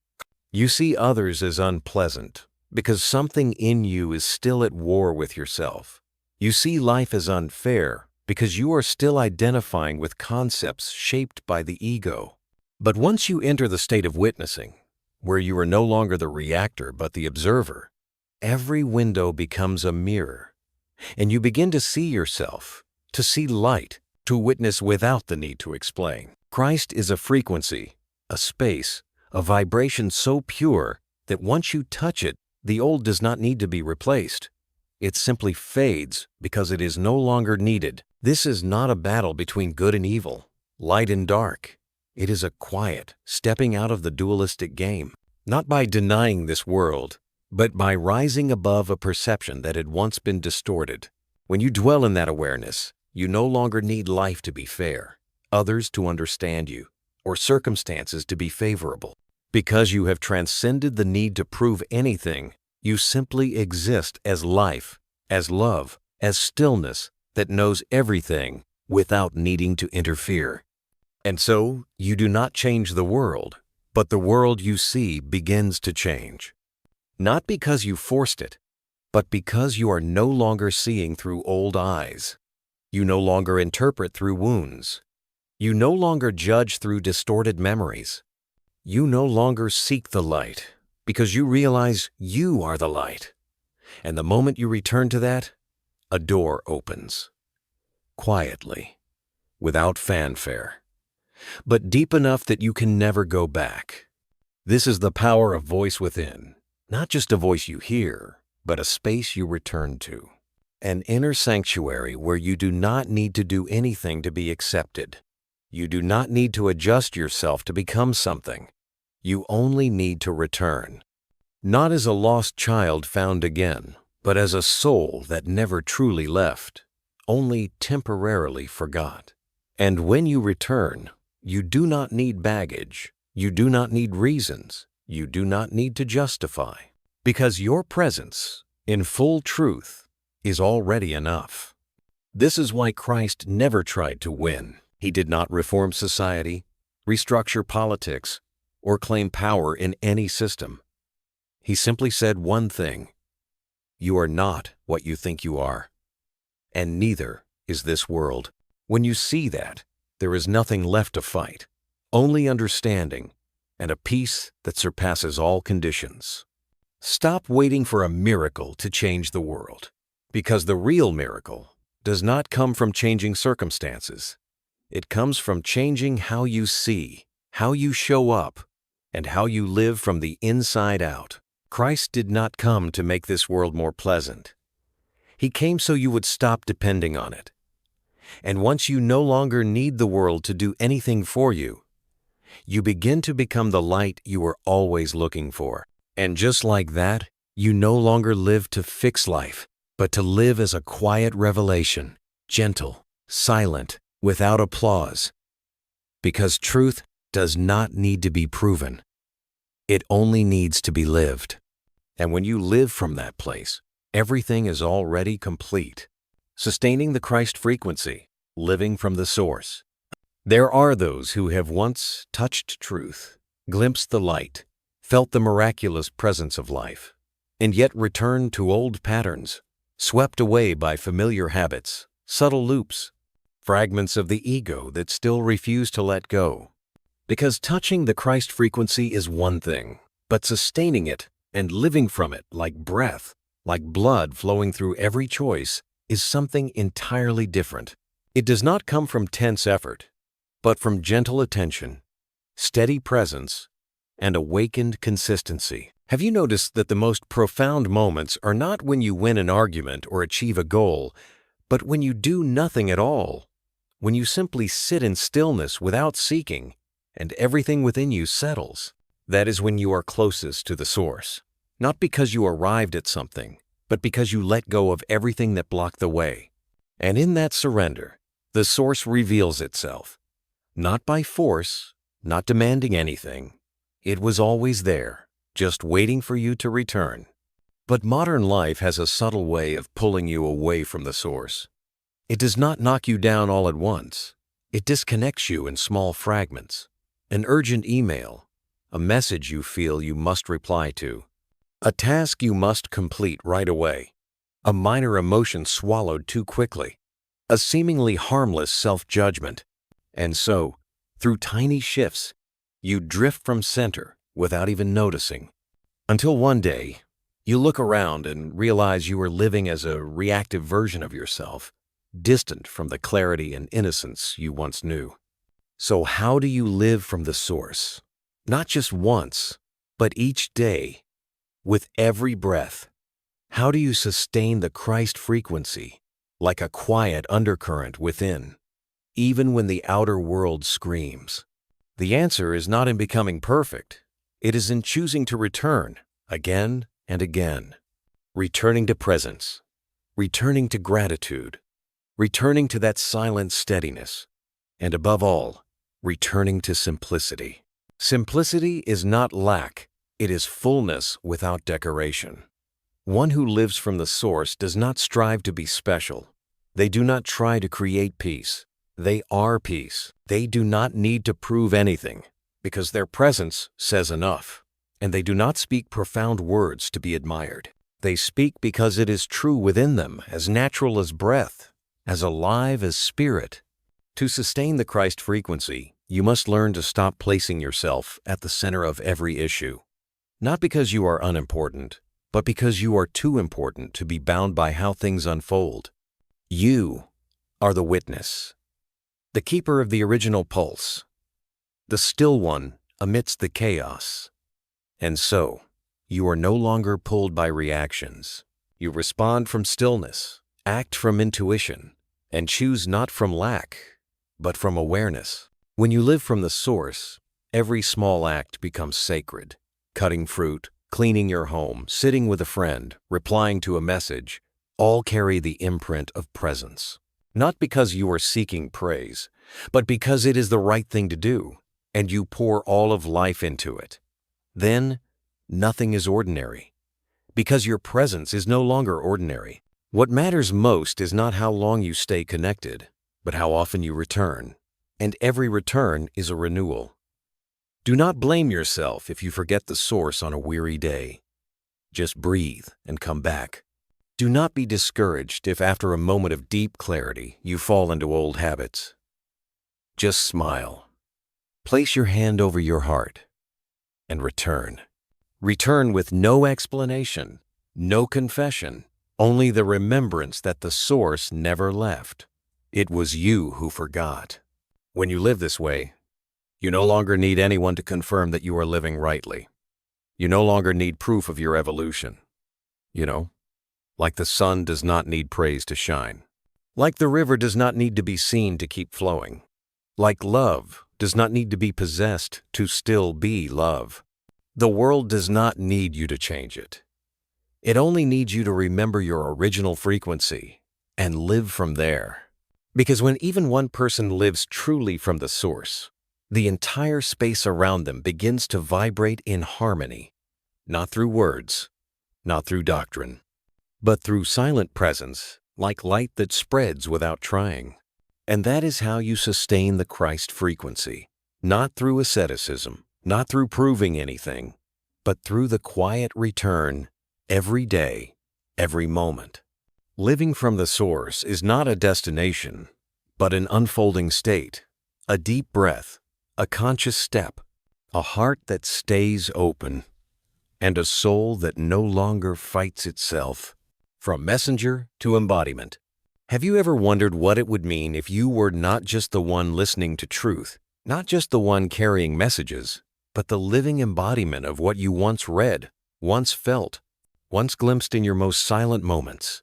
You see others as unpleasant because something in you is still at war with yourself. You see life as unfair because you are still identifying with concepts shaped by the ego. But once you enter the state of witnessing, where you are no longer the reactor but the observer, every window becomes a mirror, and you begin to see yourself, to see light, to witness without the need to explain. Christ is a frequency, a space, a vibration so pure that once you touch it, the old does not need to be replaced. It simply fades because it is no longer needed. This is not a battle between good and evil, light and dark. It is a quiet stepping out of the dualistic game, not by denying this world, but by rising above a perception that had once been distorted. When you dwell in that awareness, you no longer need life to be fair, others to understand you, or circumstances to be favorable. Because you have transcended the need to prove anything, you simply exist as life, as love, as stillness that knows everything without needing to interfere. And so, you do not change the world, but the world you see begins to change. Not because you forced it, but because you are no longer seeing through old eyes. You no longer interpret through wounds. You no longer judge through distorted memories. You no longer seek the light because you realize you are the light. And the moment you return to that, a door opens. Quietly, without fanfare, but deep enough that you can never go back. This is the power of voice within, not just a voice you hear, but a space you return to. An inner sanctuary where you do not need to do anything to be accepted. You do not need to adjust yourself to become something. You only need to return. Not as a lost child found again, but as a soul that never truly left, only temporarily forgot. And when you return, you do not need baggage. You do not need reasons. You do not need to justify. Because your presence, in full truth, is already enough. This is why Christ never tried to win. He did not reform society, restructure politics, or claim power in any system. He simply said one thing: you are not what you think you are, and neither is this world. When you see that, there is nothing left to fight, only understanding and a peace that surpasses all conditions. Stop waiting for a miracle to change the world, because the real miracle does not come from changing circumstances. It comes from changing how you see, how you show up, and how you live from the inside out. Christ did not come to make this world more pleasant. He came so you would stop depending on it. And once you no longer need the world to do anything for you, you begin to become the light you were always looking for. And just like that, you no longer live to fix life, but to live as a quiet revelation, gentle, silent, without applause. Because truth does not need to be proven. It only needs to be lived. And when you live from that place, everything is already complete. Sustaining the Christ frequency, living from the source. There are those who have once touched truth, glimpsed the light, felt the miraculous presence of life, and yet returned to old patterns, swept away by familiar habits, subtle loops, fragments of the ego that still refuse to let go. Because touching the Christ frequency is one thing, but sustaining it and living from it like breath, like blood flowing through every choice, is something entirely different. It does not come from tense effort, but from gentle attention, steady presence, and awakened consistency. Have you noticed that the most profound moments are not when you win an argument or achieve a goal, but when you do nothing at all? When you simply sit in stillness without seeking, and everything within you settles. That is when you are closest to the source. Not because you arrived at something, but because you let go of everything that blocked the way. And in that surrender, the source reveals itself. Not by force, not demanding anything. It was always there, just waiting for you to return. But modern life has a subtle way of pulling you away from the source. It does not knock you down all at once. It disconnects you in small fragments. An urgent email, a message you feel you must reply to, a task you must complete right away, a minor emotion swallowed too quickly, a seemingly harmless self-judgment. And so, through tiny shifts, you drift from center without even noticing. Until one day, you look around and realize you are living as a reactive version of yourself, distant from the clarity and innocence you once knew. So how do you live from the source? Not just once, but each day, with every breath. How do you sustain the Christ frequency, like a quiet undercurrent within, even when the outer world screams? The answer is not in becoming perfect. It is in choosing to return again and again. Returning to presence, returning to gratitude, returning to that silent steadiness, and above all, returning to simplicity. Simplicity is not lack, it is fullness without decoration. One who lives from the source does not strive to be special. They do not try to create peace. They are peace. They do not need to prove anything, because their presence says enough. And they do not speak profound words to be admired. They speak because it is true within them, as natural as breath, as alive as spirit. To sustain the Christ frequency, you must learn to stop placing yourself at the center of every issue. Not because you are unimportant, but because you are too important to be bound by how things unfold. You are the witness, the keeper of the original pulse, the still one amidst the chaos. And so, you are no longer pulled by reactions. You respond from stillness, act from intuition, and choose not from lack, but from awareness. When you live from the source, every small act becomes sacred. Cutting fruit, cleaning your home, sitting with a friend, replying to a message, all carry the imprint of presence. Not because you are seeking praise, but because it is the right thing to do, and you pour all of life into it. Then, nothing is ordinary, because your presence is no longer ordinary. What matters most is not how long you stay connected, but how often you return. And every return is a renewal. Do not blame yourself if you forget the source on a weary day. Just breathe and come back. Do not be discouraged if after a moment of deep clarity you fall into old habits. Just smile. Place your hand over your heart and return. Return with no explanation, no confession, only the remembrance that the source never left. It was you who forgot. When you live this way, you no longer need anyone to confirm that you are living rightly. You no longer need proof of your evolution. Like the sun does not need praise to shine. Like the river does not need to be seen to keep flowing. Like love does not need to be possessed to still be love. The world does not need you to change it. It only needs you to remember your original frequency and live from there. Because when even one person lives truly from the source, the entire space around them begins to vibrate in harmony, not through words, not through doctrine, but through silent presence, like light that spreads without trying. And that is how you sustain the Christ frequency, not through asceticism, not through proving anything, but through the quiet return every day, every moment. Living from the source is not a destination, but an unfolding state, a deep breath, a conscious step, a heart that stays open, and a soul that no longer fights itself. From messenger to embodiment. Have you ever wondered what it would mean if you were not just the one listening to truth, not just the one carrying messages, but the living embodiment of what you once read, once felt, once glimpsed in your most silent moments?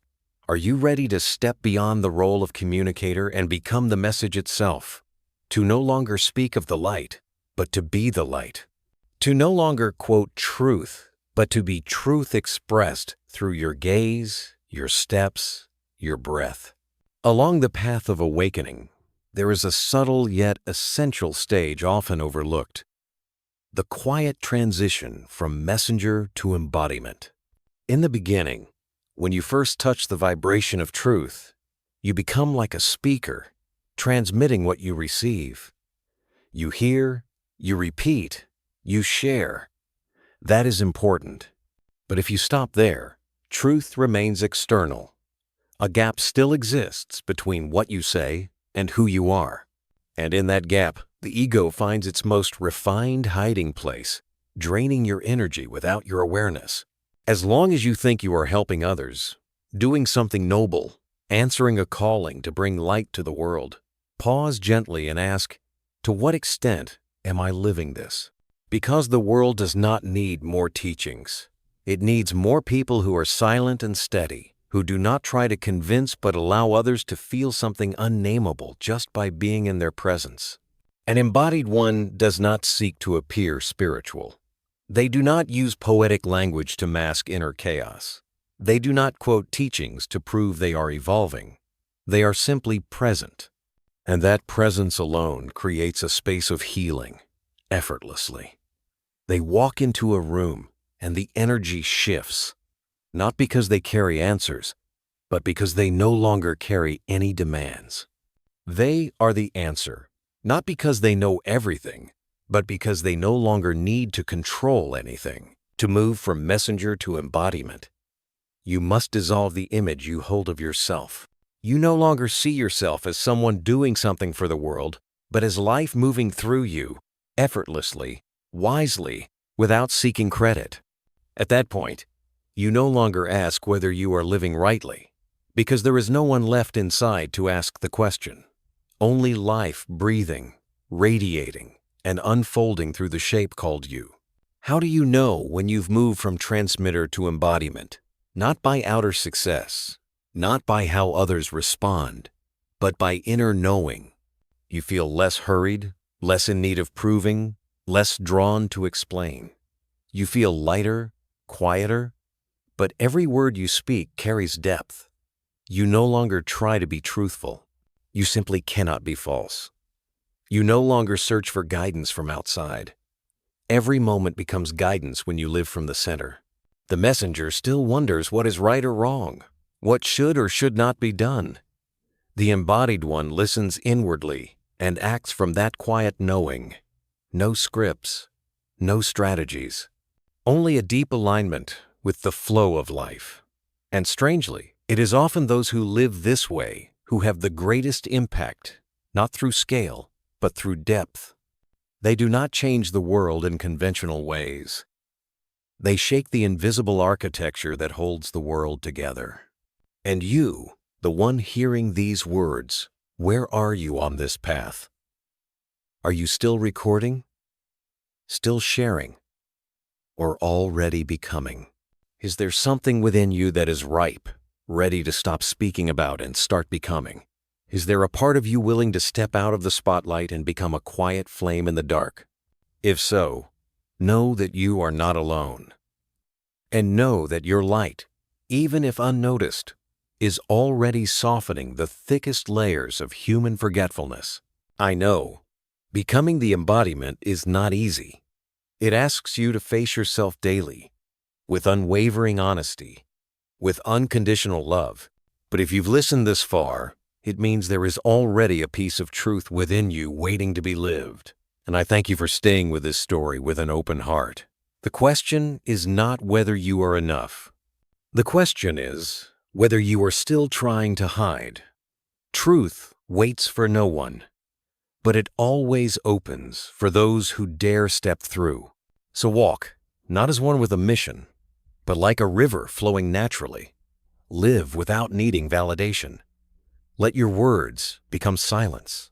Are you ready to step beyond the role of communicator and become the message itself? To no longer speak of the light, but to be the light. To no longer quote truth, but to be truth expressed through your gaze, your steps, your breath. Along the path of awakening, there is a subtle yet essential stage often overlooked. The quiet transition from messenger to embodiment. In the beginning, when you first touch the vibration of truth, you become like a speaker, transmitting what you receive. You hear, you repeat, you share. That is important. But if you stop there, truth remains external. A gap still exists between what you say and who you are. And in that gap, the ego finds its most refined hiding place, draining your energy without your awareness. As long as you think you are helping others, doing something noble, answering a calling to bring light to the world, pause gently and ask, to what extent am I living this? Because the world does not need more teachings. It needs more people who are silent and steady, who do not try to convince but allow others to feel something unnameable just by being in their presence. An embodied one does not seek to appear spiritual. They do not use poetic language to mask inner chaos. They do not quote teachings to prove they are evolving. They are simply present. And that presence alone creates a space of healing, effortlessly. They walk into a room and the energy shifts, not because they carry answers, but because they no longer carry any demands. They are the answer, not because they know everything, but because they no longer need to control anything. To move from messenger to embodiment, you must dissolve the image you hold of yourself. You no longer see yourself as someone doing something for the world, but as life moving through you, effortlessly, wisely, without seeking credit. At that point, you no longer ask whether you are living rightly, because there is no one left inside to ask the question. Only life breathing, radiating, and unfolding through the shape called you. How do you know when you've moved from transmitter to embodiment? Not by outer success, not by how others respond, but by inner knowing. You feel less hurried, less in need of proving, less drawn to explain. You feel lighter, quieter, but every word you speak carries depth. You no longer try to be truthful. You simply cannot be false. You no longer search for guidance from outside. Every moment becomes guidance when you live from the center. The messenger still wonders what is right or wrong, what should or should not be done. The embodied one listens inwardly and acts from that quiet knowing. No scripts, no strategies, only a deep alignment with the flow of life. And strangely, it is often those who live this way who have the greatest impact, not through scale, but through depth. They do not change the world in conventional ways. They shake the invisible architecture that holds the world together. And you, the one hearing these words, where are you on this path? Are you still recording? Still sharing? Or already becoming? Is there something within you that is ripe, ready to stop speaking about and start becoming? Is there a part of you willing to step out of the spotlight and become a quiet flame in the dark? If so, know that you are not alone. And know that your light, even if unnoticed, is already softening the thickest layers of human forgetfulness. I know, becoming the embodiment is not easy. It asks you to face yourself daily, with unwavering honesty, with unconditional love. But if you've listened this far, it means there is already a piece of truth within you waiting to be lived. And I thank you for staying with this story with an open heart. The question is not whether you are enough. The question is, whether you are still trying to hide. Truth waits for no one, but it always opens for those who dare step through. So walk, not as one with a mission, but like a river flowing naturally. Live without needing validation. Let your words become silence.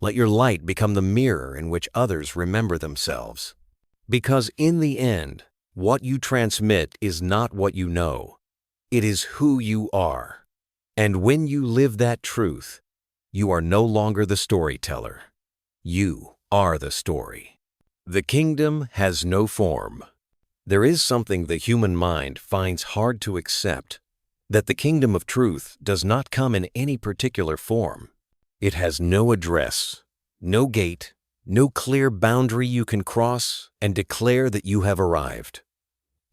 Let your light become the mirror in which others remember themselves. Because in the end, what you transmit is not what you know. It is who you are. And when you live that truth, you are no longer the storyteller. You are the story. The kingdom has no form. There is something the human mind finds hard to accept, that the kingdom of truth does not come in any particular form. It has no address, no gate, no clear boundary you can cross and declare that you have arrived.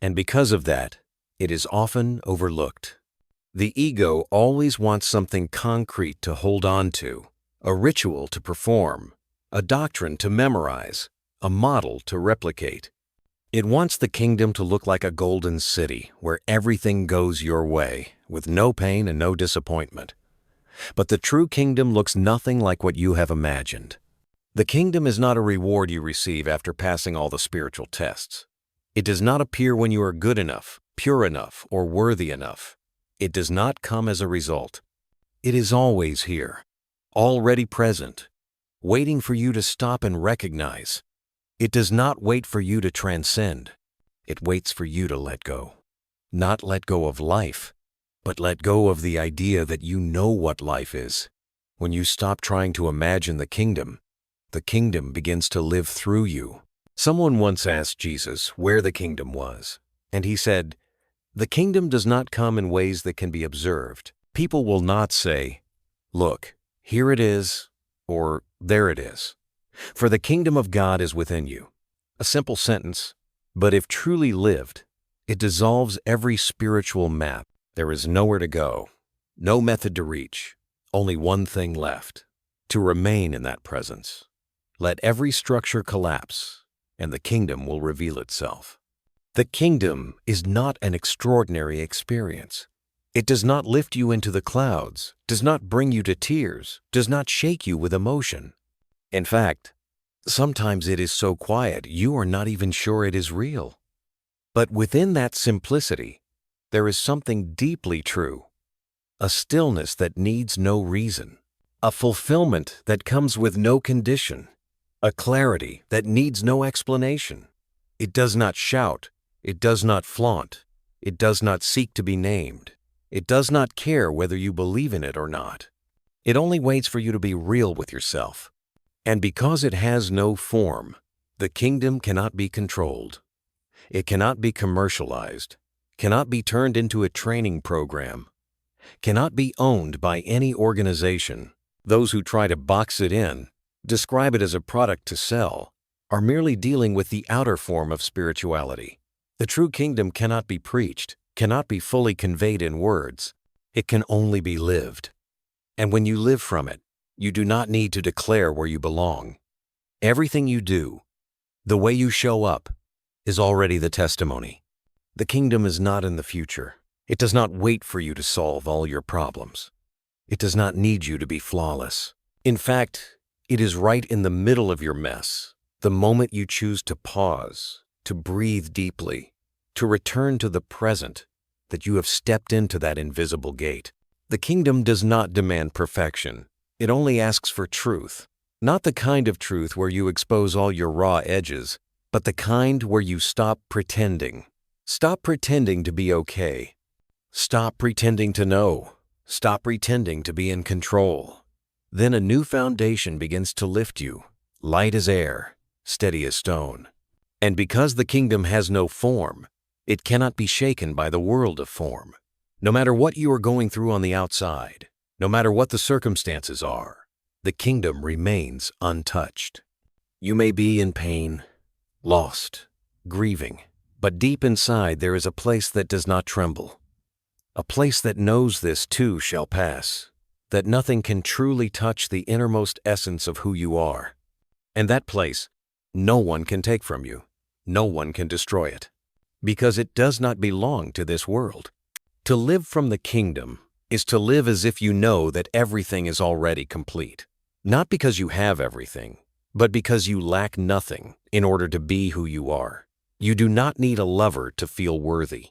And because of that, it is often overlooked. The ego always wants something concrete to hold on to, a ritual to perform, a doctrine to memorize, a model to replicate. It wants the kingdom to look like a golden city where everything goes your way, with no pain and no disappointment. But the true kingdom looks nothing like what you have imagined. The kingdom is not a reward you receive after passing all the spiritual tests. It does not appear when you are good enough, pure enough, or worthy enough. It does not come as a result. It is always here, already present, waiting for you to stop and recognize. It does not wait for you to transcend. It waits for you to let go. Not let go of life, but let go of the idea that you know what life is. When you stop trying to imagine the kingdom begins to live through you. Someone once asked Jesus where the kingdom was, and he said, "The kingdom does not come in ways that can be observed." People will not say, "Look, here it is," or "There it is." For the kingdom of God is within you. A simple sentence, but if truly lived, it dissolves every spiritual map. There is nowhere to go, no method to reach, only one thing left: to remain in that presence. Let every structure collapse, and the kingdom will reveal itself. The kingdom is not an extraordinary experience. It does not lift you into the clouds, does not bring you to tears, does not shake you with emotion. In fact, sometimes it is so quiet you are not even sure it is real. But within that simplicity, there is something deeply true, a stillness that needs no reason, a fulfillment that comes with no condition, a clarity that needs no explanation. It does not shout, it does not flaunt, it does not seek to be named, it does not care whether you believe in it or not. It only waits for you to be real with yourself. And because it has no form, the kingdom cannot be controlled. It cannot be commercialized, cannot be turned into a training program, cannot be owned by any organization. Those who try to box it in, describe it as a product to sell, are merely dealing with the outer form of spirituality. The true kingdom cannot be preached, cannot be fully conveyed in words. It can only be lived. And when you live from it, you do not need to declare where you belong. Everything you do, the way you show up, is already the testimony. The kingdom is not in the future. It does not wait for you to solve all your problems. It does not need you to be flawless. In fact, it is right in the middle of your mess, the moment you choose to pause, to breathe deeply, to return to the present, that you have stepped into that invisible gate. The kingdom does not demand perfection. It only asks for truth. Not the kind of truth where you expose all your raw edges, but the kind where you stop pretending. Stop pretending to be okay. Stop pretending to know. Stop pretending to be in control. Then a new foundation begins to lift you, light as air, steady as stone. And because the kingdom has no form, it cannot be shaken by the world of form. No matter what you are going through on the outside, no matter what the circumstances are, the kingdom remains untouched. You may be in pain, lost, grieving, but deep inside there is a place that does not tremble. A place that knows this too shall pass, that nothing can truly touch the innermost essence of who you are. And that place, no one can take from you. No one can destroy it, because it does not belong to this world. To live from the kingdom is to live as if you know that everything is already complete. Not because you have everything, but because you lack nothing in order to be who you are. You do not need a lover to feel worthy.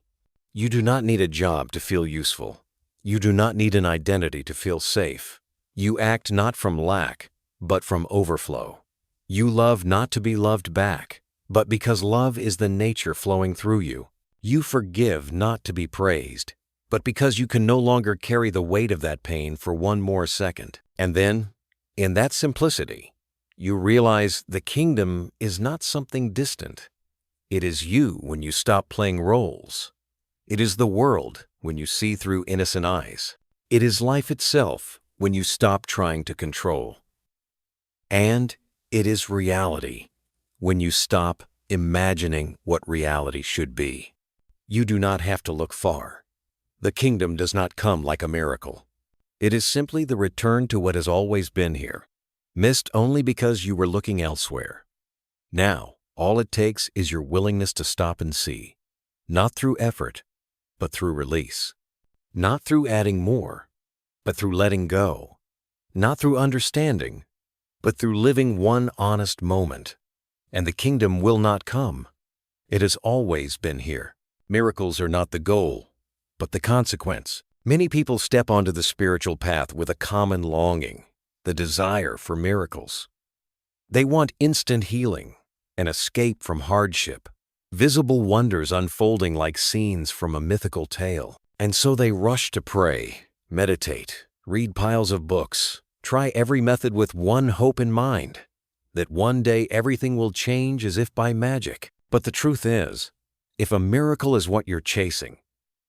You do not need a job to feel useful. You do not need an identity to feel safe. You act not from lack, but from overflow. You love not to be loved back, but because love is the nature flowing through you. You forgive not to be praised, but because you can no longer carry the weight of that pain for one more second. And then, in that simplicity, you realize the kingdom is not something distant. It is you when you stop playing roles. It is the world when you see through innocent eyes. It is life itself when you stop trying to control. And it is reality when you stop imagining what reality should be. You do not have to look far. The kingdom does not come like a miracle. It is simply the return to what has always been here, missed only because you were looking elsewhere. Now, all it takes is your willingness to stop and see, not through effort, but through release. Not through adding more, but through letting go. Not through understanding, but through living one honest moment. And the kingdom will not come. It has always been here. Miracles are not the goal, but the consequence. Many people step onto the spiritual path with a common longing, the desire for miracles. They want instant healing, an escape from hardship, visible wonders unfolding like scenes from a mythical tale. And so they rush to pray, meditate, read piles of books, try every method with one hope in mind, that one day everything will change as if by magic. But the truth is, if a miracle is what you're chasing,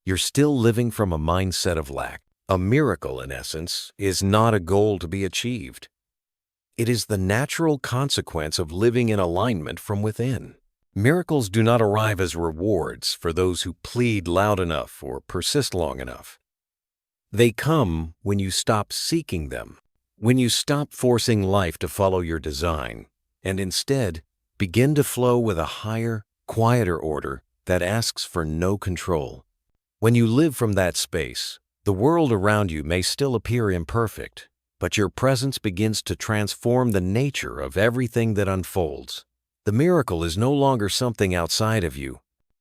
you're still living from a mindset of lack. A miracle, in essence, is not a goal to be achieved. It is the natural consequence of living in alignment from within. Miracles do not arrive as rewards for those who plead loud enough or persist long enough. They come when you stop seeking them, when you stop forcing life to follow your design, and instead begin to flow with a higher, quieter order that asks for no control. When you live from that space, the world around you may still appear imperfect, but your presence begins to transform the nature of everything that unfolds. The miracle is no longer something outside of you.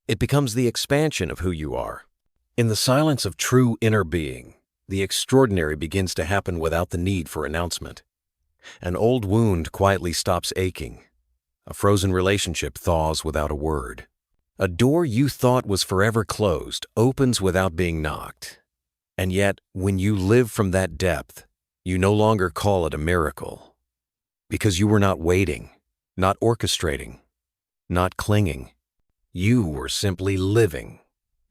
It becomes the expansion of who you are. In the silence of true inner being, the extraordinary begins to happen without the need for announcement. An old wound quietly stops aching. A frozen relationship thaws without a word. A door you thought was forever closed opens without being knocked. And yet, when you live from that depth, you no longer call it a miracle. Because you were not waiting, not orchestrating, not clinging. You were simply living,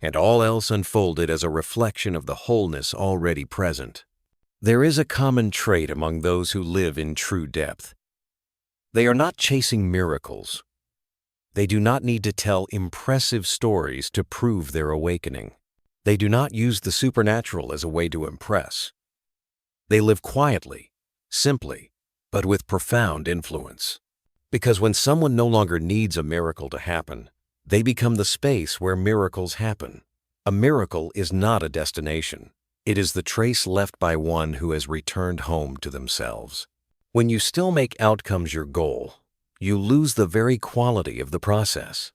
and all else unfolded as a reflection of the wholeness already present. There is a common trait among those who live in true depth. They are not chasing miracles. They do not need to tell impressive stories to prove their awakening. They do not use the supernatural as a way to impress. They live quietly, simply, but with profound influence. Because when someone no longer needs a miracle to happen, they become the space where miracles happen. A miracle is not a destination. It is the trace left by one who has returned home to themselves. When you still make outcomes your goal, you lose the very quality of the process.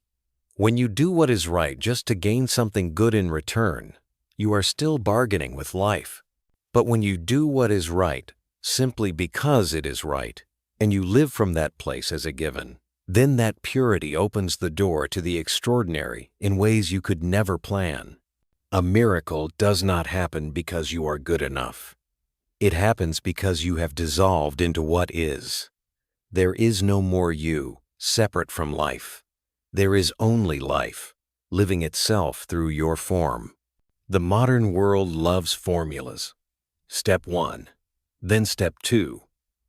When you do what is right just to gain something good in return, you are still bargaining with life. But when you do what is right simply because it is right, and you live from that place as a given, then that purity opens the door to the extraordinary in ways you could never plan. A miracle does not happen because you are good enough. It happens because you have dissolved into what is. There is no more you, separate from life. There is only life, living itself through your form. The modern world loves formulas. Step 1, then step 2,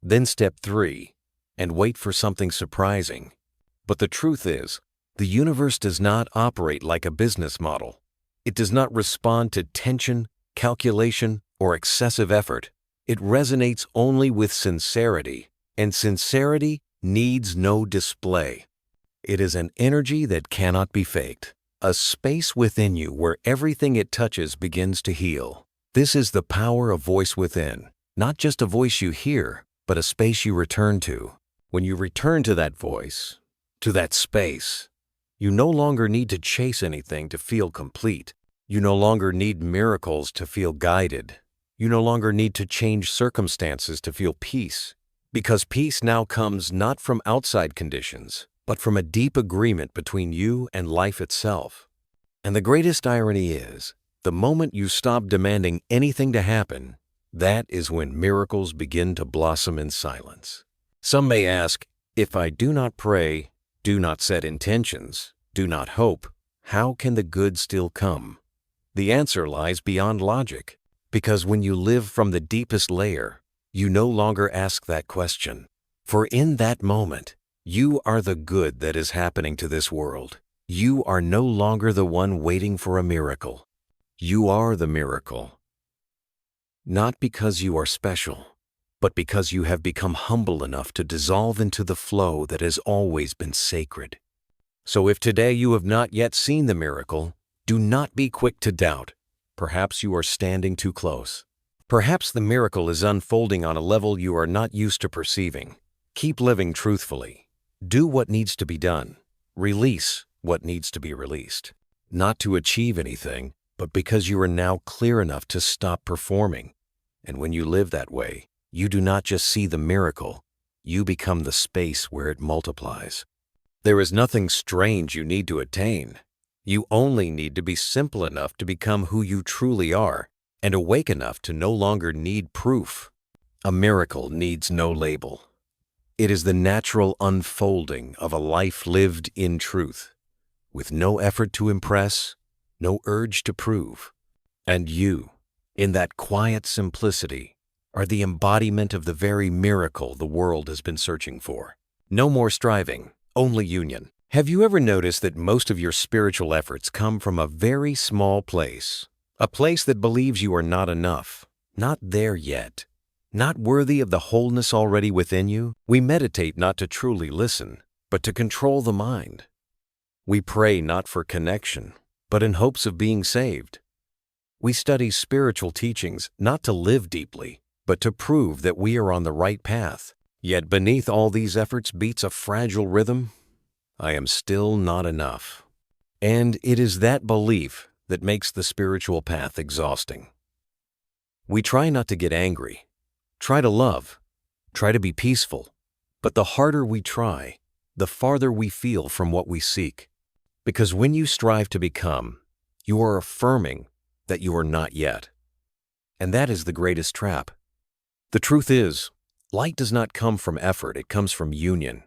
then step 3, and wait for something surprising. But the truth is, the universe does not operate like a business model. It does not respond to tension, calculation, or excessive effort. It resonates only with sincerity, and sincerity needs no display. It is an energy that cannot be faked. a space within you where everything it touches begins to heal. This is the power of voice within, not just a voice you hear, but a space you return to. When you return to that voice, to that space, you no longer need to chase anything to feel complete. You no longer need miracles to feel guided. You no longer need to change circumstances to feel peace, because peace now comes not from outside conditions, but from a deep agreement between you and life itself. And the greatest irony is, the moment you stop demanding anything to happen, that is when miracles begin to blossom in silence. Some may ask, if I do not pray, do not set intentions, do not hope, how can the good still come? The answer lies beyond logic, because when you live from the deepest layer, you no longer ask that question. For in that moment, you are the good that is happening to this world. You are no longer the one waiting for a miracle. You are the miracle. Not because you are special, but because you have become humble enough to dissolve into the flow that has always been sacred. So if today you have not yet seen the miracle, do not be quick to doubt. Perhaps you are standing too close. Perhaps the miracle is unfolding on a level you are not used to perceiving. Keep living truthfully. Do what needs to be done. Release what needs to be released. Not to achieve anything, but because you are now clear enough to stop performing. And when you live that way, you do not just see the miracle, you become the space where it multiplies. There is nothing strange you need to attain. You only need to be simple enough to become who you truly are and awake enough to no longer need proof. A miracle needs no label. It is the natural unfolding of a life lived in truth, with no effort to impress, no urge to prove. And you, in that quiet simplicity, are the embodiment of the very miracle the world has been searching for. No more striving, only union. Have you ever noticed that most of your spiritual efforts come from a very small place? A place that believes you are not enough, not there yet, not worthy of the wholeness already within you? We meditate not to truly listen, but to control the mind. We pray not for connection, but in hopes of being saved. We study spiritual teachings not to live deeply, but to prove that we are on the right path. Yet beneath all these efforts beats a fragile rhythm. I am still not enough. And it is that belief that makes the spiritual path exhausting. We try not to get angry, try to love, try to be peaceful, but the harder we try, the farther we feel from what we seek. Because when you strive to become, you are affirming that you are not yet. And that is the greatest trap. The truth is, light does not come from effort, it comes from union.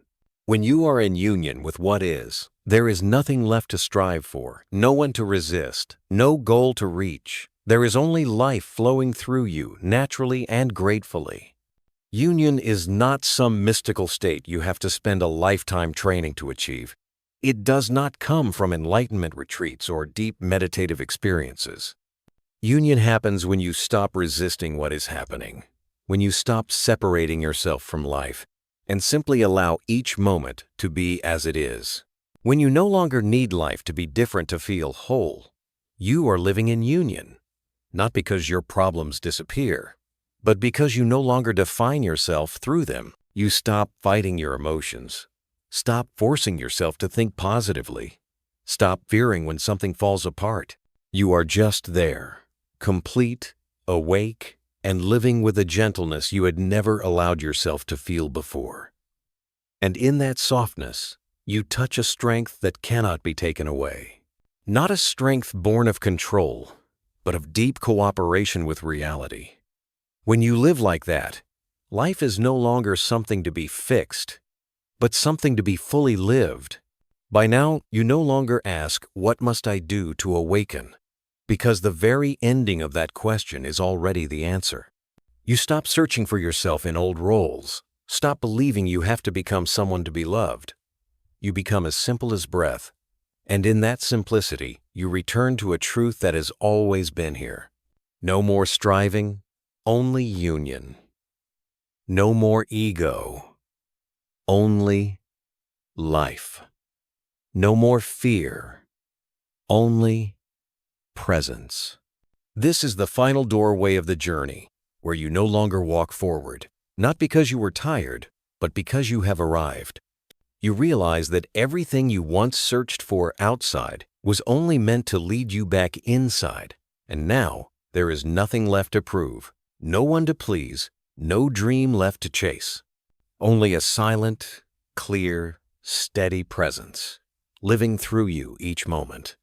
When you are in union with what is, there is nothing left to strive for, no one to resist, no goal to reach. There is only life flowing through you, naturally and gratefully. Union is not some mystical state you have to spend a lifetime training to achieve. It does not come from enlightenment retreats or deep meditative experiences. Union happens when you stop resisting what is happening, when you stop separating yourself from life, and simply allow each moment to be as it is. When you no longer need life to be different to feel whole, you are living in union, not because your problems disappear, but because you no longer define yourself through them. You stop fighting your emotions. Stop forcing yourself to think positively. Stop fearing when something falls apart. You are just there, complete, awake, and living with a gentleness you had never allowed yourself to feel before. And in that softness, you touch a strength that cannot be taken away. Not a strength born of control, but of deep cooperation with reality. When you live like that, life is no longer something to be fixed, but something to be fully lived. By now, you no longer ask, "What must I do to awaken?" Because the very ending of that question is already the answer. You stop searching for yourself in old roles. Stop believing you have to become someone to be loved. You become as simple as breath. And in that simplicity, you return to a truth that has always been here. No more striving, only union. No more ego, only life. No more fear, Only presence. This is the final doorway of the journey, where you no longer walk forward, not because you were tired, but because you have arrived. You realize that everything you once searched for outside was only meant to lead you back inside, and now there is nothing left to prove, no one to please, no dream left to chase. Only a silent, clear, steady presence, living through you each moment.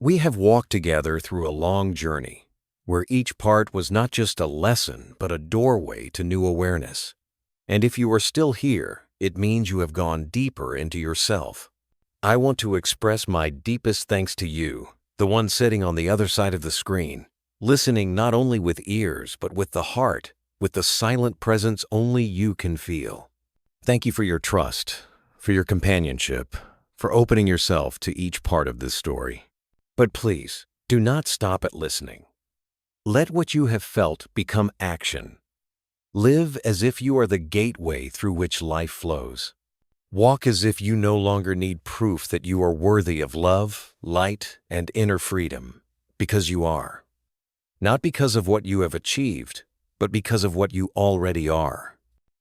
We have walked together through a long journey, where each part was not just a lesson, but a doorway to new awareness. And if you are still here, it means you have gone deeper into yourself. I want to express my deepest thanks to you, the one sitting on the other side of the screen, listening not only with ears, but with the heart, with the silent presence only you can feel. Thank you for your trust, for your companionship, for opening yourself to each part of this story. But please, do not stop at listening. Let what you have felt become action. Live as if you are the gateway through which life flows. Walk as if you no longer need proof that you are worthy of love, light, and inner freedom, because you are. Not because of what you have achieved, but because of what you already are.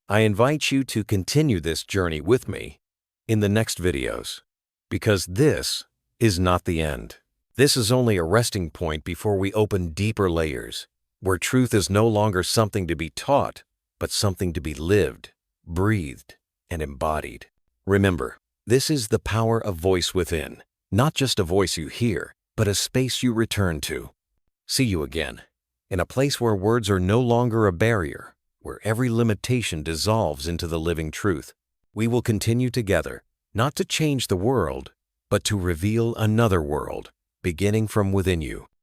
I invite you to continue this journey with me in the next videos, because this is not the end. This is only a resting point before we open deeper layers, where truth is no longer something to be taught, but something to be lived, breathed, and embodied. Remember, this is the power of voice within, not just a voice you hear, but a space you return to. See you again, in a place where words are no longer a barrier, where every limitation dissolves into the living truth. We will continue together, not to change the world, but to reveal another world, beginning from within you.